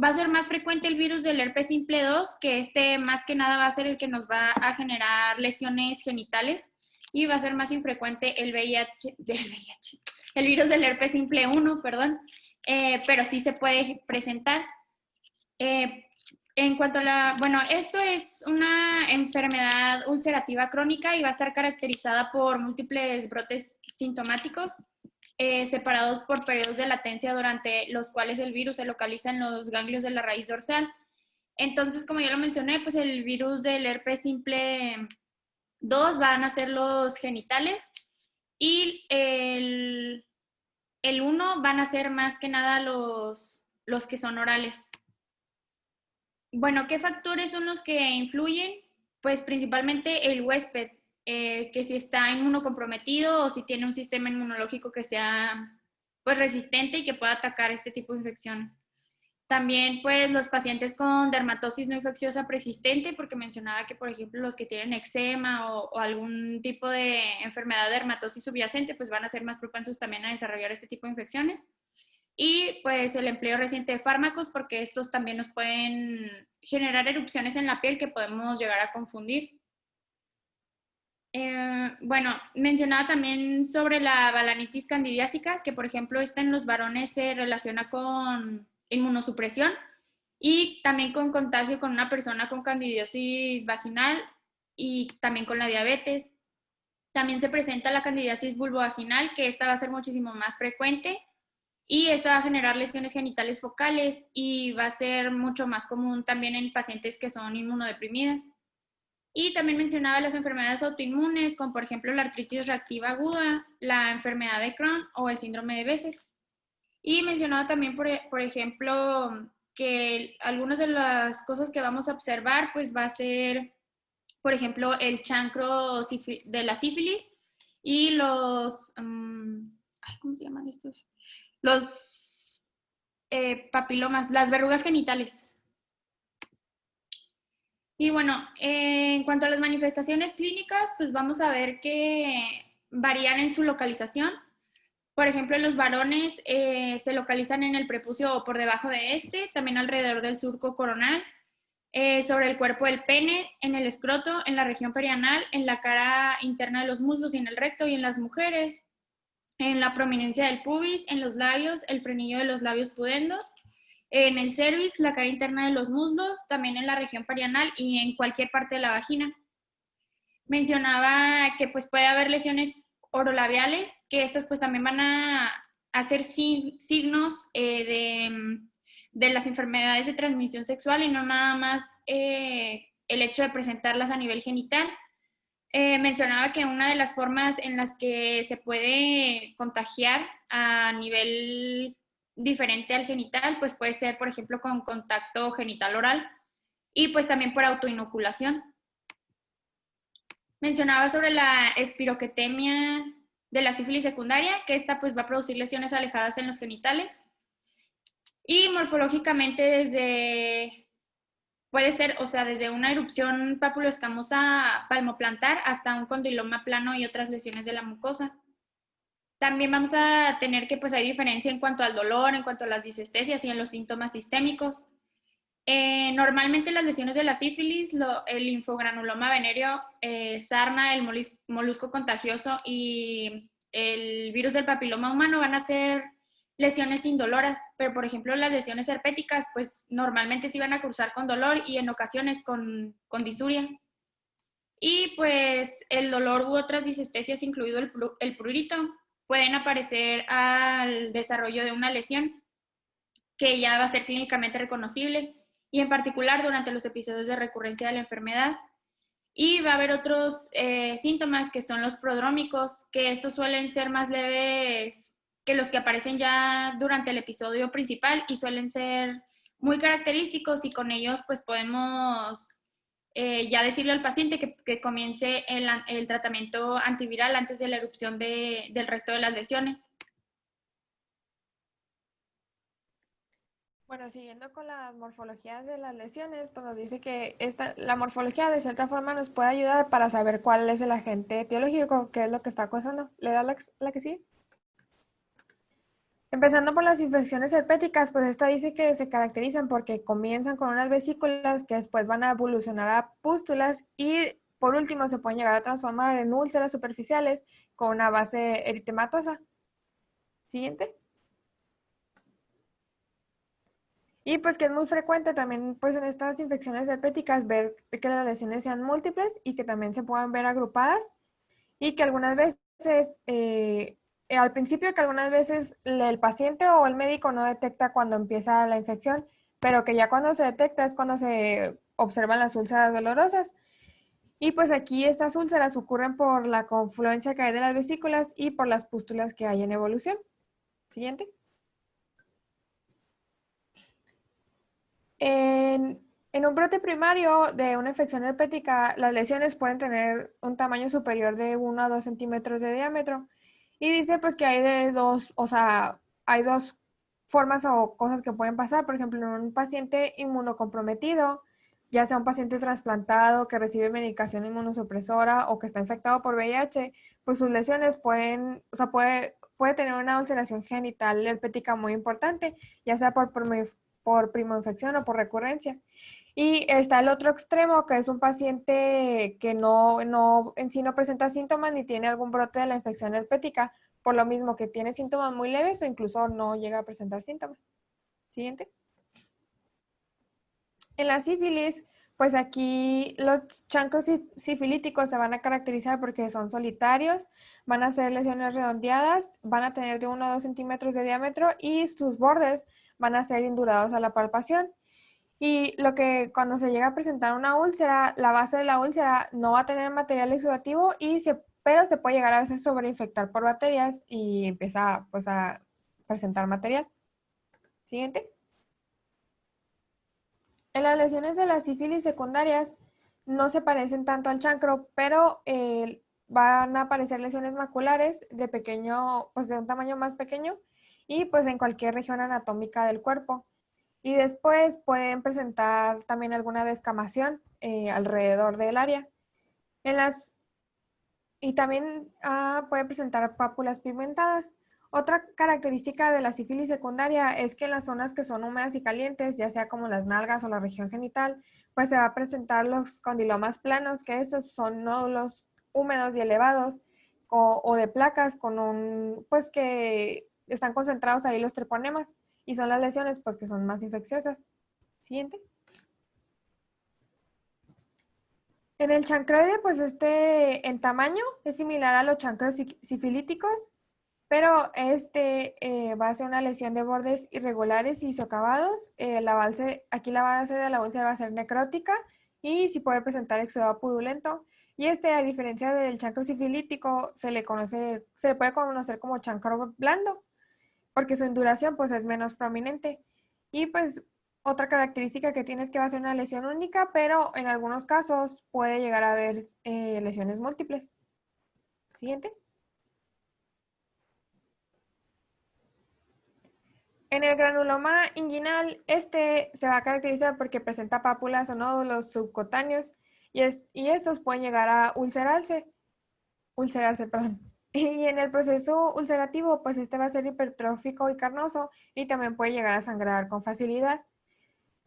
Speaker 5: Va a ser más frecuente el virus del herpes simple 2, que más que nada va a ser el que nos va a generar lesiones genitales, y va a ser más infrecuente el virus del herpes simple 1, pero sí se puede presentar. En cuanto a esto es una enfermedad ulcerativa crónica y va a estar caracterizada por múltiples brotes sintomáticos, separados por periodos de latencia durante los cuales el virus se localiza en los ganglios de la raíz dorsal. Entonces, como ya lo mencioné, pues el virus del herpes simple 2 van a ser los genitales, y el 1 van a ser más que nada los que son orales. Bueno, ¿qué factores son los que influyen? Pues principalmente el huésped, que si está inmunocomprometido o si tiene un sistema inmunológico que sea pues resistente y que pueda atacar este tipo de infecciones. También pues los pacientes con dermatosis no infecciosa persistente, porque mencionaba que por ejemplo los que tienen eczema o algún tipo de enfermedad de dermatosis subyacente pues van a ser más propensos también a desarrollar este tipo de infecciones. Y pues el empleo reciente de fármacos, porque estos también nos pueden generar erupciones en la piel que podemos llegar a confundir. Mencionaba también sobre la balanitis candidiásica, que por ejemplo esta en los varones se relaciona con inmunosupresión y también con contagio con una persona con candidiosis vaginal y también con la diabetes. También se presenta la candidiasis vulvovaginal, que esta va a ser muchísimo más frecuente, y esta va a generar lesiones genitales focales y va a ser mucho más común también en pacientes que son inmunodeprimidas. Y también mencionaba las enfermedades autoinmunes, como por ejemplo la artritis reactiva aguda, la enfermedad de Crohn o el síndrome de Behçet. Y mencionaba también, por ejemplo, que algunas de las cosas que vamos a observar, pues va a ser, por ejemplo, el chancro de la sífilis y los, ¿cómo se llaman estos? Los papilomas, las verrugas genitales. Y bueno, en cuanto a las manifestaciones clínicas, pues vamos a ver que varían en su localización. Por ejemplo, en los varones se localizan en el prepucio o por debajo de este, también alrededor del surco coronal, sobre el cuerpo del pene, en el escroto, en la región perianal, en la cara interna de los muslos y en el recto. Y en las mujeres, en la prominencia del pubis, en los labios, el frenillo de los labios pudendos, en el cérvix, la cara interna de los muslos, también en la región perianal y en cualquier parte de la vagina. Mencionaba que pues puede haber lesiones orolabiales, que estas pues también van a hacer signos de las enfermedades de transmisión sexual y no nada más el hecho de presentarlas a nivel genital. Mencionaba que una de las formas en las que se puede contagiar a nivel diferente al genital, pues puede ser, por ejemplo, con contacto genital oral y pues también por autoinoculación. Mencionaba sobre la espiroquetemia de la sífilis secundaria, que esta pues va a producir lesiones alejadas en los genitales. Y morfológicamente puede ser, desde una erupción papuloescamosa palmoplantar hasta un condiloma plano y otras lesiones de la mucosa. También vamos a tener que pues hay diferencia en cuanto al dolor, en cuanto a las disestesias y en los síntomas sistémicos. Normalmente las lesiones de la sífilis, el linfogranuloma venéreo, sarna, el molusco contagioso y el virus del papiloma humano van a ser lesiones indoloras, pero por ejemplo las lesiones herpéticas pues normalmente sí van a cursar con dolor y en ocasiones con disuria. Y pues el dolor u otras disestesias, incluido el prurito, pueden aparecer al desarrollo de una lesión que ya va a ser clínicamente reconocible y en particular durante los episodios de recurrencia de la enfermedad. Y va a haber otros síntomas que son los prodrómicos, que estos suelen ser más leves que los que aparecen ya durante el episodio principal y suelen ser muy característicos y con ellos pues podemos ya decirle al paciente que comience el tratamiento antiviral antes de la erupción del resto de las lesiones.
Speaker 6: Bueno, siguiendo con las morfologías de las lesiones, pues nos dice que la morfología de cierta forma nos puede ayudar para saber cuál es el agente etiológico, qué es lo que está causando. ¿Le da la que sigue? Empezando por las infecciones herpéticas, pues esta dice que se caracterizan porque comienzan con unas vesículas que después van a evolucionar a pústulas y por último se pueden llegar a transformar en úlceras superficiales con una base eritematosa. Siguiente. Y pues que es muy frecuente también pues en estas infecciones herpéticas ver que las lesiones sean múltiples y que también se puedan ver agrupadas y que algunas veces, al principio que algunas veces el paciente o el médico no detecta cuando empieza la infección, pero que ya cuando se detecta es cuando se observan las úlceras dolorosas. Y pues aquí estas úlceras ocurren por la confluencia que hay de las vesículas y por las pústulas que hay en evolución. Siguiente. En un brote primario de una infección herpética, las lesiones pueden tener un tamaño superior de 1 a 2 centímetros de diámetro. Y dice pues que hay hay dos formas o cosas que pueden pasar. Por ejemplo, en un paciente inmunocomprometido, ya sea un paciente trasplantado que recibe medicación inmunosupresora o que está infectado por VIH, pues sus lesiones puede tener una ulceración genital herpética muy importante, ya sea por primoinfección o por recurrencia. Y está el otro extremo, que es un paciente que en sí no presenta síntomas ni tiene algún brote de la infección herpética, por lo mismo que tiene síntomas muy leves o incluso no llega a presentar síntomas. Siguiente. En la sífilis, pues aquí los chancros sifilíticos se van a caracterizar porque son solitarios, van a ser lesiones redondeadas, van a tener de 1 a 2 centímetros de diámetro y sus bordes van a ser indurados a la palpación. Y lo que cuando se llega a presentar una úlcera, la base de la úlcera no va a tener material exudativo pero se puede llegar a veces sobreinfectar por bacterias y empieza pues a presentar material. Siguiente. En las lesiones de las sífilis secundarias no se parecen tanto al chancro, pero van a aparecer lesiones maculares pues de un tamaño más pequeño y pues en cualquier región anatómica del cuerpo. Y después pueden presentar también alguna descamación alrededor del área. Y también pueden presentar pápulas pigmentadas. Otra característica de la sífilis secundaria es que en las zonas que son húmedas y calientes, ya sea como las nalgas o la región genital, pues se va a presentar los condilomas planos, que estos son nódulos húmedos y elevados o de placas pues que están concentrados ahí los treponemas y son las lesiones pues que son más infecciosas. Siguiente. En el chancroide, pues en tamaño es similar a los chancros sifilíticos, pero va a ser una lesión de bordes irregulares y socavados. Aquí la base de la úlcera va a ser necrótica y sí puede presentar exudado purulento. Y a diferencia del chancro sifilítico, se le puede conocer como chancro blando, porque su induración pues es menos prominente. Y pues otra característica que tiene es que va a ser una lesión única, pero en algunos casos puede llegar a haber lesiones múltiples. Siguiente. En el granuloma inguinal, se va a caracterizar porque presenta pápulas o nódulos subcutáneos y estos pueden llegar a ulcerarse, perdón. Y en el proceso ulcerativo, pues va a ser hipertrófico y carnoso y también puede llegar a sangrar con facilidad.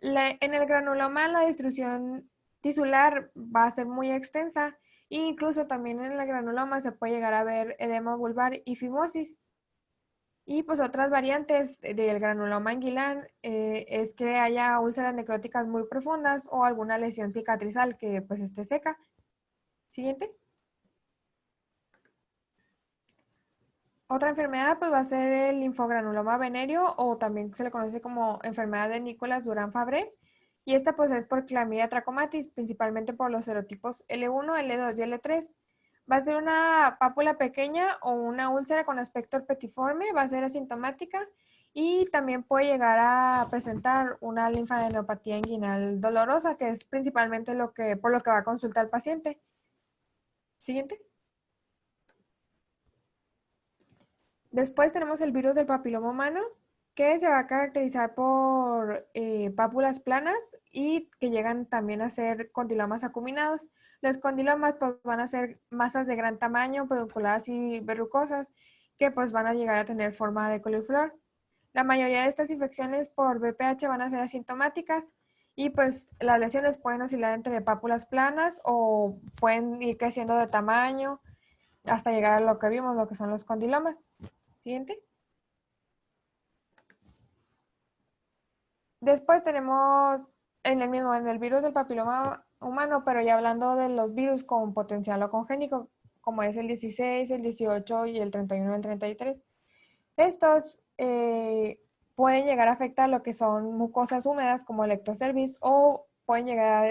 Speaker 6: En el granuloma, la destrucción tisular va a ser muy extensa E incluso también en el granuloma se puede llegar a ver edema vulvar y fimosis. Y pues otras variantes del granuloma anguilar es que haya úlceras necróticas muy profundas o alguna lesión cicatrizal que pues esté seca. Siguiente. Otra enfermedad pues va a ser el linfogranuloma venéreo o también se le conoce como enfermedad de Nicolas Durán-Fabré. Y esta pues es por Clamidia trachomatis, principalmente por los serotipos L1, L2 y L3. Va a ser una pápula pequeña o una úlcera con aspecto herpetiforme, va a ser asintomática y también puede llegar a presentar una linfadenopatía inguinal dolorosa, que es principalmente por lo que va a consultar el paciente. Siguiente. Después tenemos el virus del papiloma humano, que se va a caracterizar por pápulas planas y que llegan también a ser condilomas acuminados. Los condilomas pues, van a ser masas de gran tamaño, pedunculadas y verrucosas, que pues van a llegar a tener forma de coliflor. La mayoría de estas infecciones por VPH van a ser asintomáticas y pues las lesiones pueden oscilar entre pápulas planas o pueden ir creciendo de tamaño hasta llegar a lo que vimos, lo que son los condilomas. Siguiente. Después tenemos en el virus del papiloma humano, pero ya hablando de los virus con potencial o congénico, como es el 16, el 18 y el 31 y el 33. Estos pueden llegar a afectar lo que son mucosas húmedas como el ectocervis o pueden llegar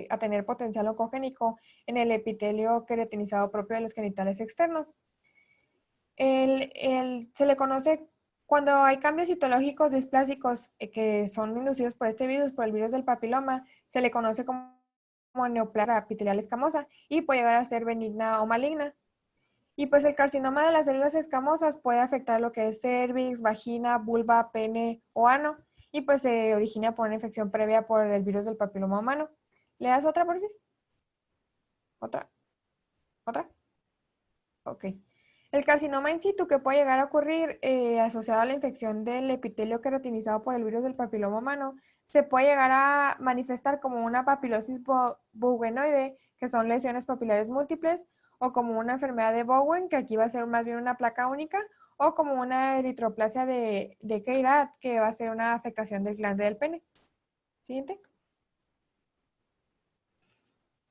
Speaker 6: a tener potencial oncogénico en el epitelio queratinizado propio de los genitales externos. Se le conoce cuando hay cambios citológicos displásicos que son inducidos por este virus, por el virus del papiloma, se le conoce como neoplasia epitelial escamosa y puede llegar a ser benigna o maligna. Y pues el carcinoma de las células escamosas puede afectar lo que es cervix, vagina, vulva, pene o ano y pues se origina por una infección previa por el virus del papiloma humano. ¿Le das otra, por favor? ¿Otra? ¿Otra? Ok. El carcinoma in situ que puede llegar a ocurrir asociado a la infección del epitelio queratinizado por el virus del papiloma humano se puede llegar a manifestar como una papilosis bowenoide, que son lesiones papilares múltiples, o como una enfermedad de Bowen, que aquí va a ser más bien una placa única, o como una eritroplasia de Keyrat, que va a ser una afectación del glande del pene. Siguiente.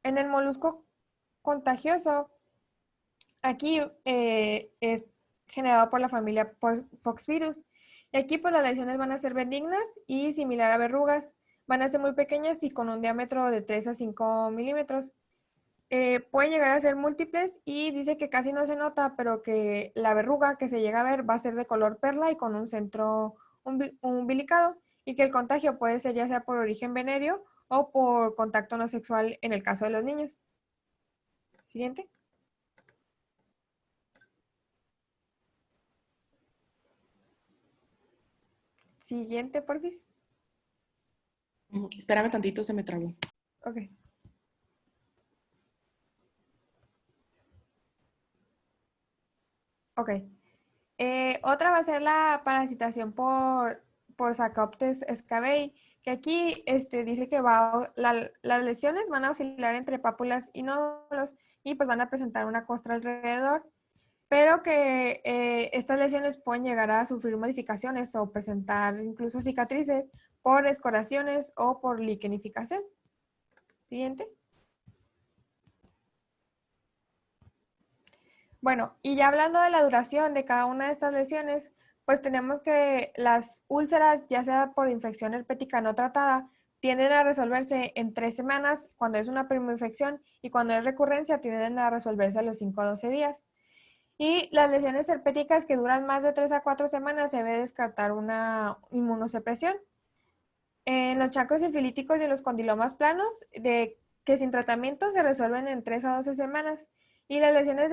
Speaker 6: En el molusco contagioso, aquí es generado por la familia Poxvirus. Y aquí pues las lesiones van a ser benignas y similar a verrugas. Van a ser muy pequeñas y con un diámetro de 3 a 5 milímetros. Pueden llegar a ser múltiples y dice que casi no se nota, pero que la verruga que se llega a ver va a ser de color perla y con un centro umbilicado y que el contagio puede ser ya sea por origen venéreo o por contacto no sexual en el caso de los niños. Siguiente. Siguiente, porfis.
Speaker 7: Espérame tantito, se me trabó.
Speaker 6: Ok. Ok. Otra va a ser la parasitación por Sarcoptes scabei, que aquí dice que las lesiones van a oscilar entre pápulas y nódulos y pues van a presentar una costra alrededor, pero que estas lesiones pueden llegar a sufrir modificaciones o presentar incluso cicatrices por escoraciones o por liquenificación. Siguiente. Bueno, y ya hablando de la duración de cada una de estas lesiones, pues tenemos que las úlceras, ya sea por infección herpética no tratada, tienden a resolverse en 3 semanas cuando es una primoinfección y cuando es recurrencia tienden a resolverse a los 5 a 12 días. Y las lesiones herpéticas que duran más de 3 a 4 semanas se debe descartar una inmunosupresión. En los chancros sifilíticos y en los condilomas planos, que sin tratamiento se resuelven en 3 a 12 semanas. Y las lesiones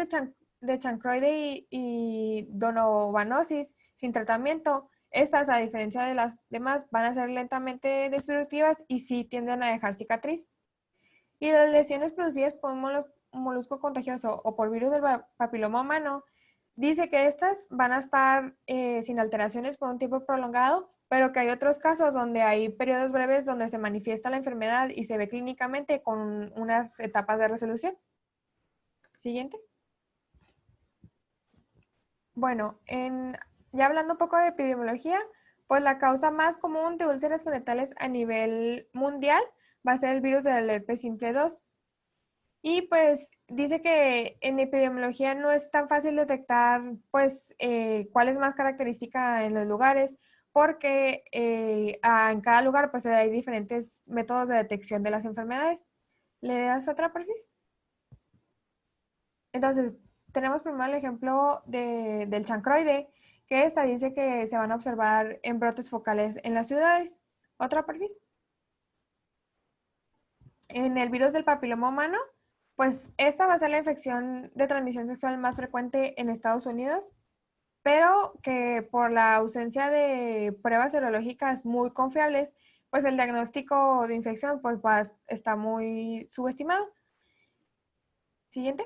Speaker 6: de chancroide y donovanosis sin tratamiento, estas, a diferencia de las demás, van a ser lentamente destructivas y sí tienden a dejar cicatriz. Y las lesiones producidas por un molusco contagioso o por virus del papiloma humano, dice que estas van a estar sin alteraciones por un tiempo prolongado, pero que hay otros casos donde hay periodos breves donde se manifiesta la enfermedad y se ve clínicamente con unas etapas de resolución. Siguiente. Bueno, ya hablando un poco de epidemiología, pues la causa más común de úlceras genitales a nivel mundial va a ser el virus del herpes simple 2. Y pues dice que en epidemiología no es tan fácil detectar pues cuál es más característica en los lugares, porque en cada lugar pues hay diferentes métodos de detección de las enfermedades. ¿Le das otra, porfis? Entonces, tenemos primero el ejemplo del chancroide, que esta dice que se van a observar en brotes focales en las ciudades. ¿Otra, porfis? En el virus del papiloma humano, pues esta va a ser la infección de transmisión sexual más frecuente en Estados Unidos, pero que por la ausencia de pruebas serológicas muy confiables, pues el diagnóstico de infección pues está muy subestimado. Siguiente.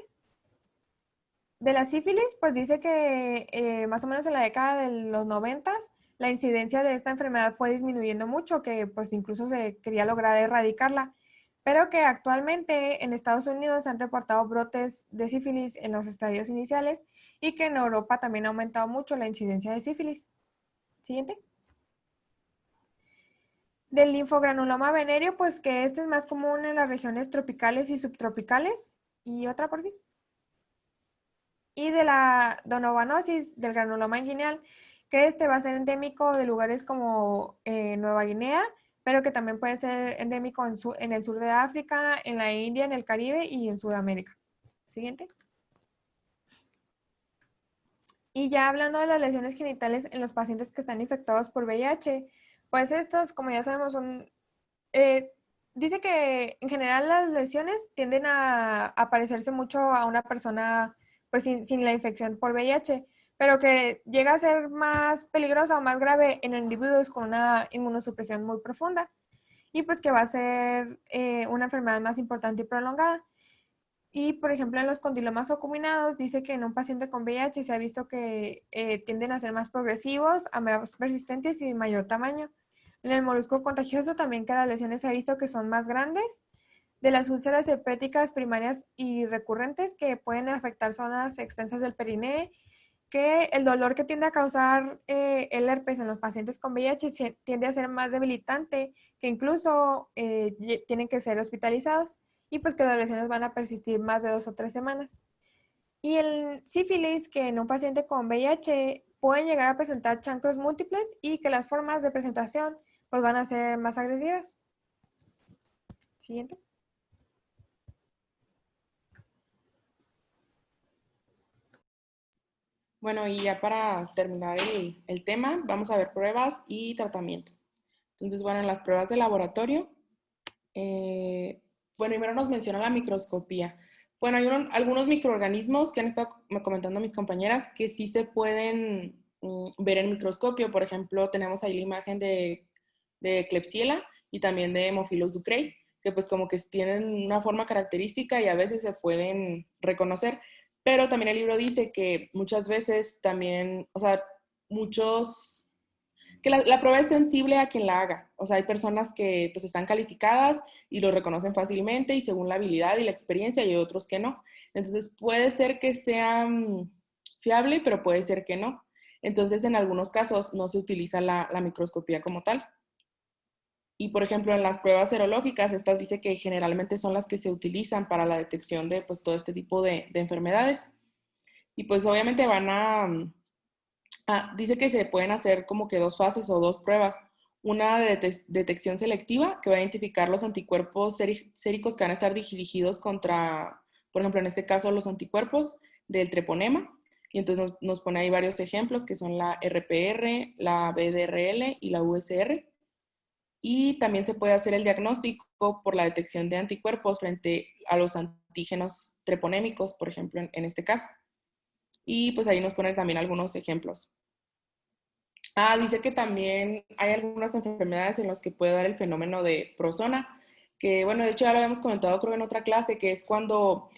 Speaker 6: De la sífilis, pues dice que más o menos en la década de los 90 la incidencia de esta enfermedad fue disminuyendo mucho, que pues incluso se quería lograr erradicarla, pero que actualmente en Estados Unidos se han reportado brotes de sífilis en los estadios iniciales y que en Europa también ha aumentado mucho la incidencia de sífilis. Siguiente. Del linfogranuloma venéreo, pues que este es más común en las regiones tropicales y subtropicales. ¿Y otra, por favor? Y de la donovanosis, del granuloma inguinal, que este va a ser endémico de lugares como Nueva Guinea, pero que también puede ser endémico en el sur de África, en la India, en el Caribe y en Sudamérica. Siguiente. Y ya hablando de las lesiones genitales en los pacientes que están infectados por VIH, pues estos, como ya sabemos, dice que en general las lesiones tienden a parecerse mucho a una persona pues sin la infección por VIH, pero que llega a ser más peligrosa o más grave en individuos con una inmunosupresión muy profunda y pues que va a ser una enfermedad más importante y prolongada. Y, por ejemplo, en los condilomas acuminados dice que en un paciente con VIH se ha visto que tienden a ser más progresivos, a más persistentes y de mayor tamaño. En el molusco contagioso también que las lesiones se ha visto que son más grandes. De las úlceras herpéticas primarias y recurrentes que pueden afectar zonas extensas del perineo, que el dolor que tiende a causar el herpes en los pacientes con VIH tiende a ser más debilitante, que incluso tienen que ser hospitalizados y pues que las lesiones van a persistir más de 2 o 3 semanas. Y el sífilis, que en un paciente con VIH pueden llegar a presentar chancros múltiples y que las formas de presentación pues van a ser más agresivas. Siguiente.
Speaker 7: Bueno, y ya para terminar el tema, vamos a ver pruebas y tratamiento. Entonces, bueno, en las pruebas de laboratorio, bueno, primero nos menciona la microscopía. Bueno, hay algunos microorganismos que han estado comentando mis compañeras que sí se pueden ver en microscopio. Por ejemplo, tenemos ahí la imagen de Klebsiella y también de Haemophilus ducreyi, que pues como que tienen una forma característica y a veces se pueden reconocer. Pero también el libro dice que muchas veces también, o sea, que la prueba es sensible a quien la haga. O sea, hay personas que pues están calificadas y lo reconocen fácilmente y según la habilidad y la experiencia, y hay otros que no. Entonces puede ser que sea fiable, pero puede ser que no. Entonces en algunos casos no se utiliza la microscopía como tal. Y por ejemplo en las pruebas serológicas, estas dice que generalmente son las que se utilizan para la detección de pues todo este tipo de enfermedades. Y pues obviamente dice que se pueden hacer como que 2 fases o 2 pruebas. Una de detección selectiva, que va a identificar los anticuerpos séricos que van a estar dirigidos contra, por ejemplo, en este caso, los anticuerpos del treponema. Y entonces nos pone ahí varios ejemplos, que son la RPR, la BDRL y la USR. Y también se puede hacer el diagnóstico por la detección de anticuerpos frente a los antígenos treponémicos, por ejemplo, en este caso. Y pues ahí nos ponen también algunos ejemplos. Dice que también hay algunas enfermedades en las que puede dar el fenómeno de prozona, que bueno, de hecho ya lo habíamos comentado creo en otra clase, que es cuando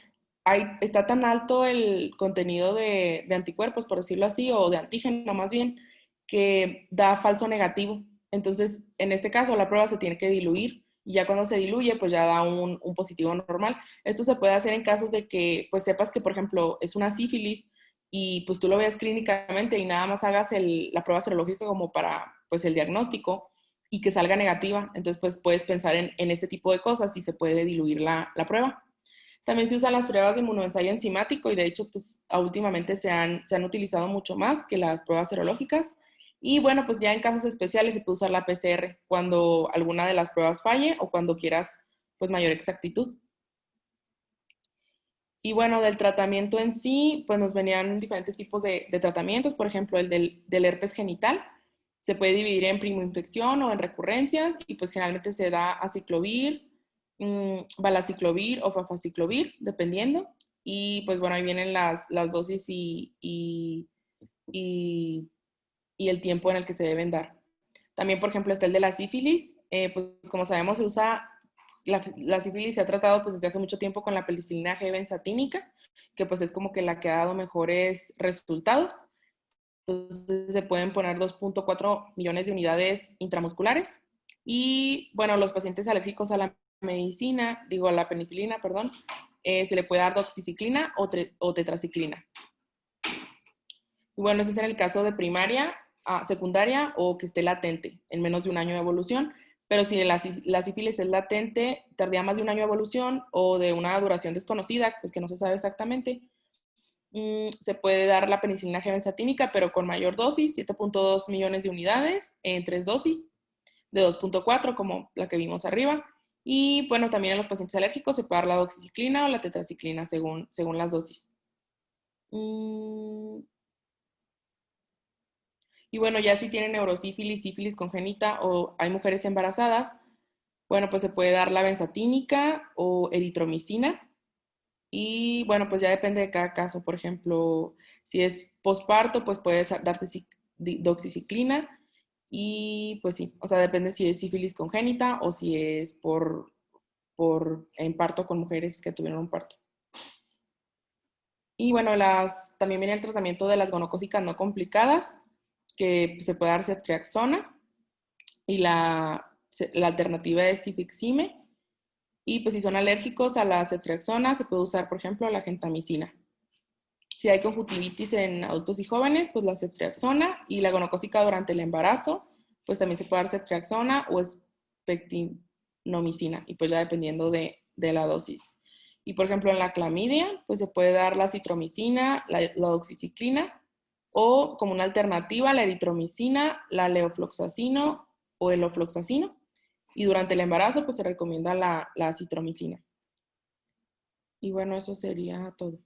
Speaker 7: está tan alto el contenido de anticuerpos, por decirlo así, o de antígeno más bien, que da falso negativo. Entonces, en este caso, la prueba se tiene que diluir y ya cuando se diluye, pues ya da un positivo normal. Esto se puede hacer en casos de que, pues sepas que, por ejemplo, es una sífilis y pues tú lo veas clínicamente y nada más hagas la prueba serológica como para, pues, el diagnóstico y que salga negativa. Entonces, pues puedes pensar en este tipo de cosas y se puede diluir la prueba. También se usan las pruebas de inmunoensayo enzimático y de hecho, pues últimamente se han utilizado mucho más que las pruebas serológicas. Y bueno, pues ya en casos especiales se puede usar la PCR cuando alguna de las pruebas falle o cuando quieras, pues, mayor exactitud. Y bueno, del tratamiento en sí, pues nos venían diferentes tipos de tratamientos. Por ejemplo, el del herpes genital se puede dividir en primoinfección o en recurrencias y pues generalmente se da aciclovir, valaciclovir o fafaciclovir, dependiendo. Y pues bueno, ahí vienen las dosis y el tiempo en el que se deben dar. También, por ejemplo, está el de la sífilis. Pues como sabemos, se usa, la sífilis se ha tratado pues desde hace mucho tiempo con la penicilina G benzatínica, que pues es como que la que ha dado mejores resultados. Entonces se pueden poner 2.4 millones de unidades intramusculares. Y bueno, los pacientes alérgicos a la a la penicilina, perdón, se le puede dar doxiciclina o tetraciclina. Y bueno, ese es en el caso de primaria, secundaria o que esté latente, en menos de un año de evolución. Pero si la sífilis es latente, tardía más de un año de evolución o de una duración desconocida, pues que no se sabe exactamente, se puede dar la penicilina G benzatínica, pero con mayor dosis, 7.2 millones de unidades en 3 dosis, de 2.4 como la que vimos arriba. Y bueno, también en los pacientes alérgicos se puede dar la doxiciclina o la tetraciclina según las dosis. Y bueno, ya si tienen neurosífilis, sífilis congénita o hay mujeres embarazadas, bueno, pues se puede dar la benzatínica o eritromicina. Y bueno, pues ya depende de cada caso. Por ejemplo, si es posparto, pues puede darse doxiciclina. Y pues sí, o sea, depende si es sífilis congénita o si es en parto con mujeres que tuvieron un parto. Y bueno, también viene el tratamiento de las gonocócicas no complicadas, que se puede dar ceftriaxona, y la alternativa es cifixime. Y pues si son alérgicos a la ceftriaxona, se puede usar, por ejemplo, la gentamicina. Si hay conjuntivitis en adultos y jóvenes, pues la ceftriaxona, y la gonocócica durante el embarazo, pues también se puede dar ceftriaxona o espectinomicina, y pues ya dependiendo de la dosis. Y por ejemplo, en la clamidia, pues se puede dar la citromicina, la doxiciclina, o como una alternativa, la eritromicina, la leofloxacino o el ofloxacino. Y durante el embarazo, pues se recomienda la citromicina. Y bueno, eso sería todo.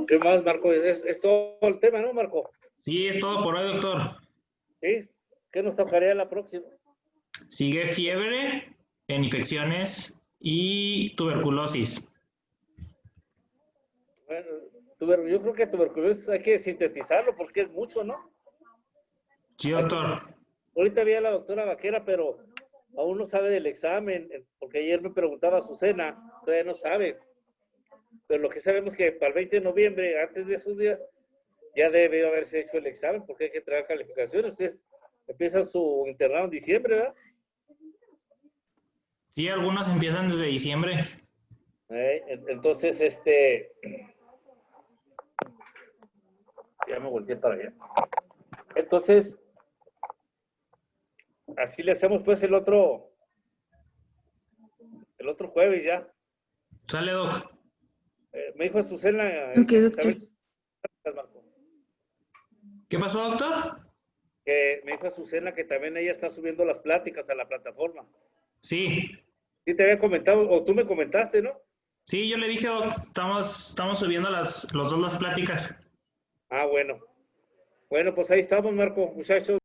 Speaker 8: ¿Qué más, Marco? Es todo el tema, ¿no, Marco?
Speaker 9: Sí, es todo por hoy, doctor.
Speaker 8: ¿Sí? ¿Qué nos tocaría la próxima?
Speaker 9: Sigue fiebre, en infecciones y tuberculosis.
Speaker 8: Bueno, yo creo que tuberculosis hay que sintetizarlo porque es mucho, ¿no?
Speaker 9: Sí, doctor.
Speaker 8: Ahorita vi a la doctora Vaquera, pero aún no sabe del examen, porque ayer me preguntaba Azucena, todavía no sabe. Pero lo que sabemos es que para el 20 de noviembre, antes de esos días, ya debe haberse hecho el examen porque hay que traer calificaciones. Ustedes empiezan su internado en diciembre, ¿verdad?
Speaker 9: Sí, algunos empiezan desde diciembre.
Speaker 8: Entonces, ya me volteé para allá. Entonces, así le hacemos pues el otro jueves ya.
Speaker 9: Sale, doc.
Speaker 8: Me dijo Azucena.
Speaker 10: Ok, doctor.
Speaker 9: ¿Qué pasó, doctor?
Speaker 8: Que me dijo Azucena que también ella está subiendo las pláticas a la plataforma.
Speaker 9: Sí.
Speaker 8: Sí te había comentado, o tú me comentaste, ¿no?
Speaker 9: Sí, yo le dije, doc, estamos subiendo los dos las pláticas.
Speaker 8: Ah, bueno. Bueno, pues ahí estamos, Marco, muchachos.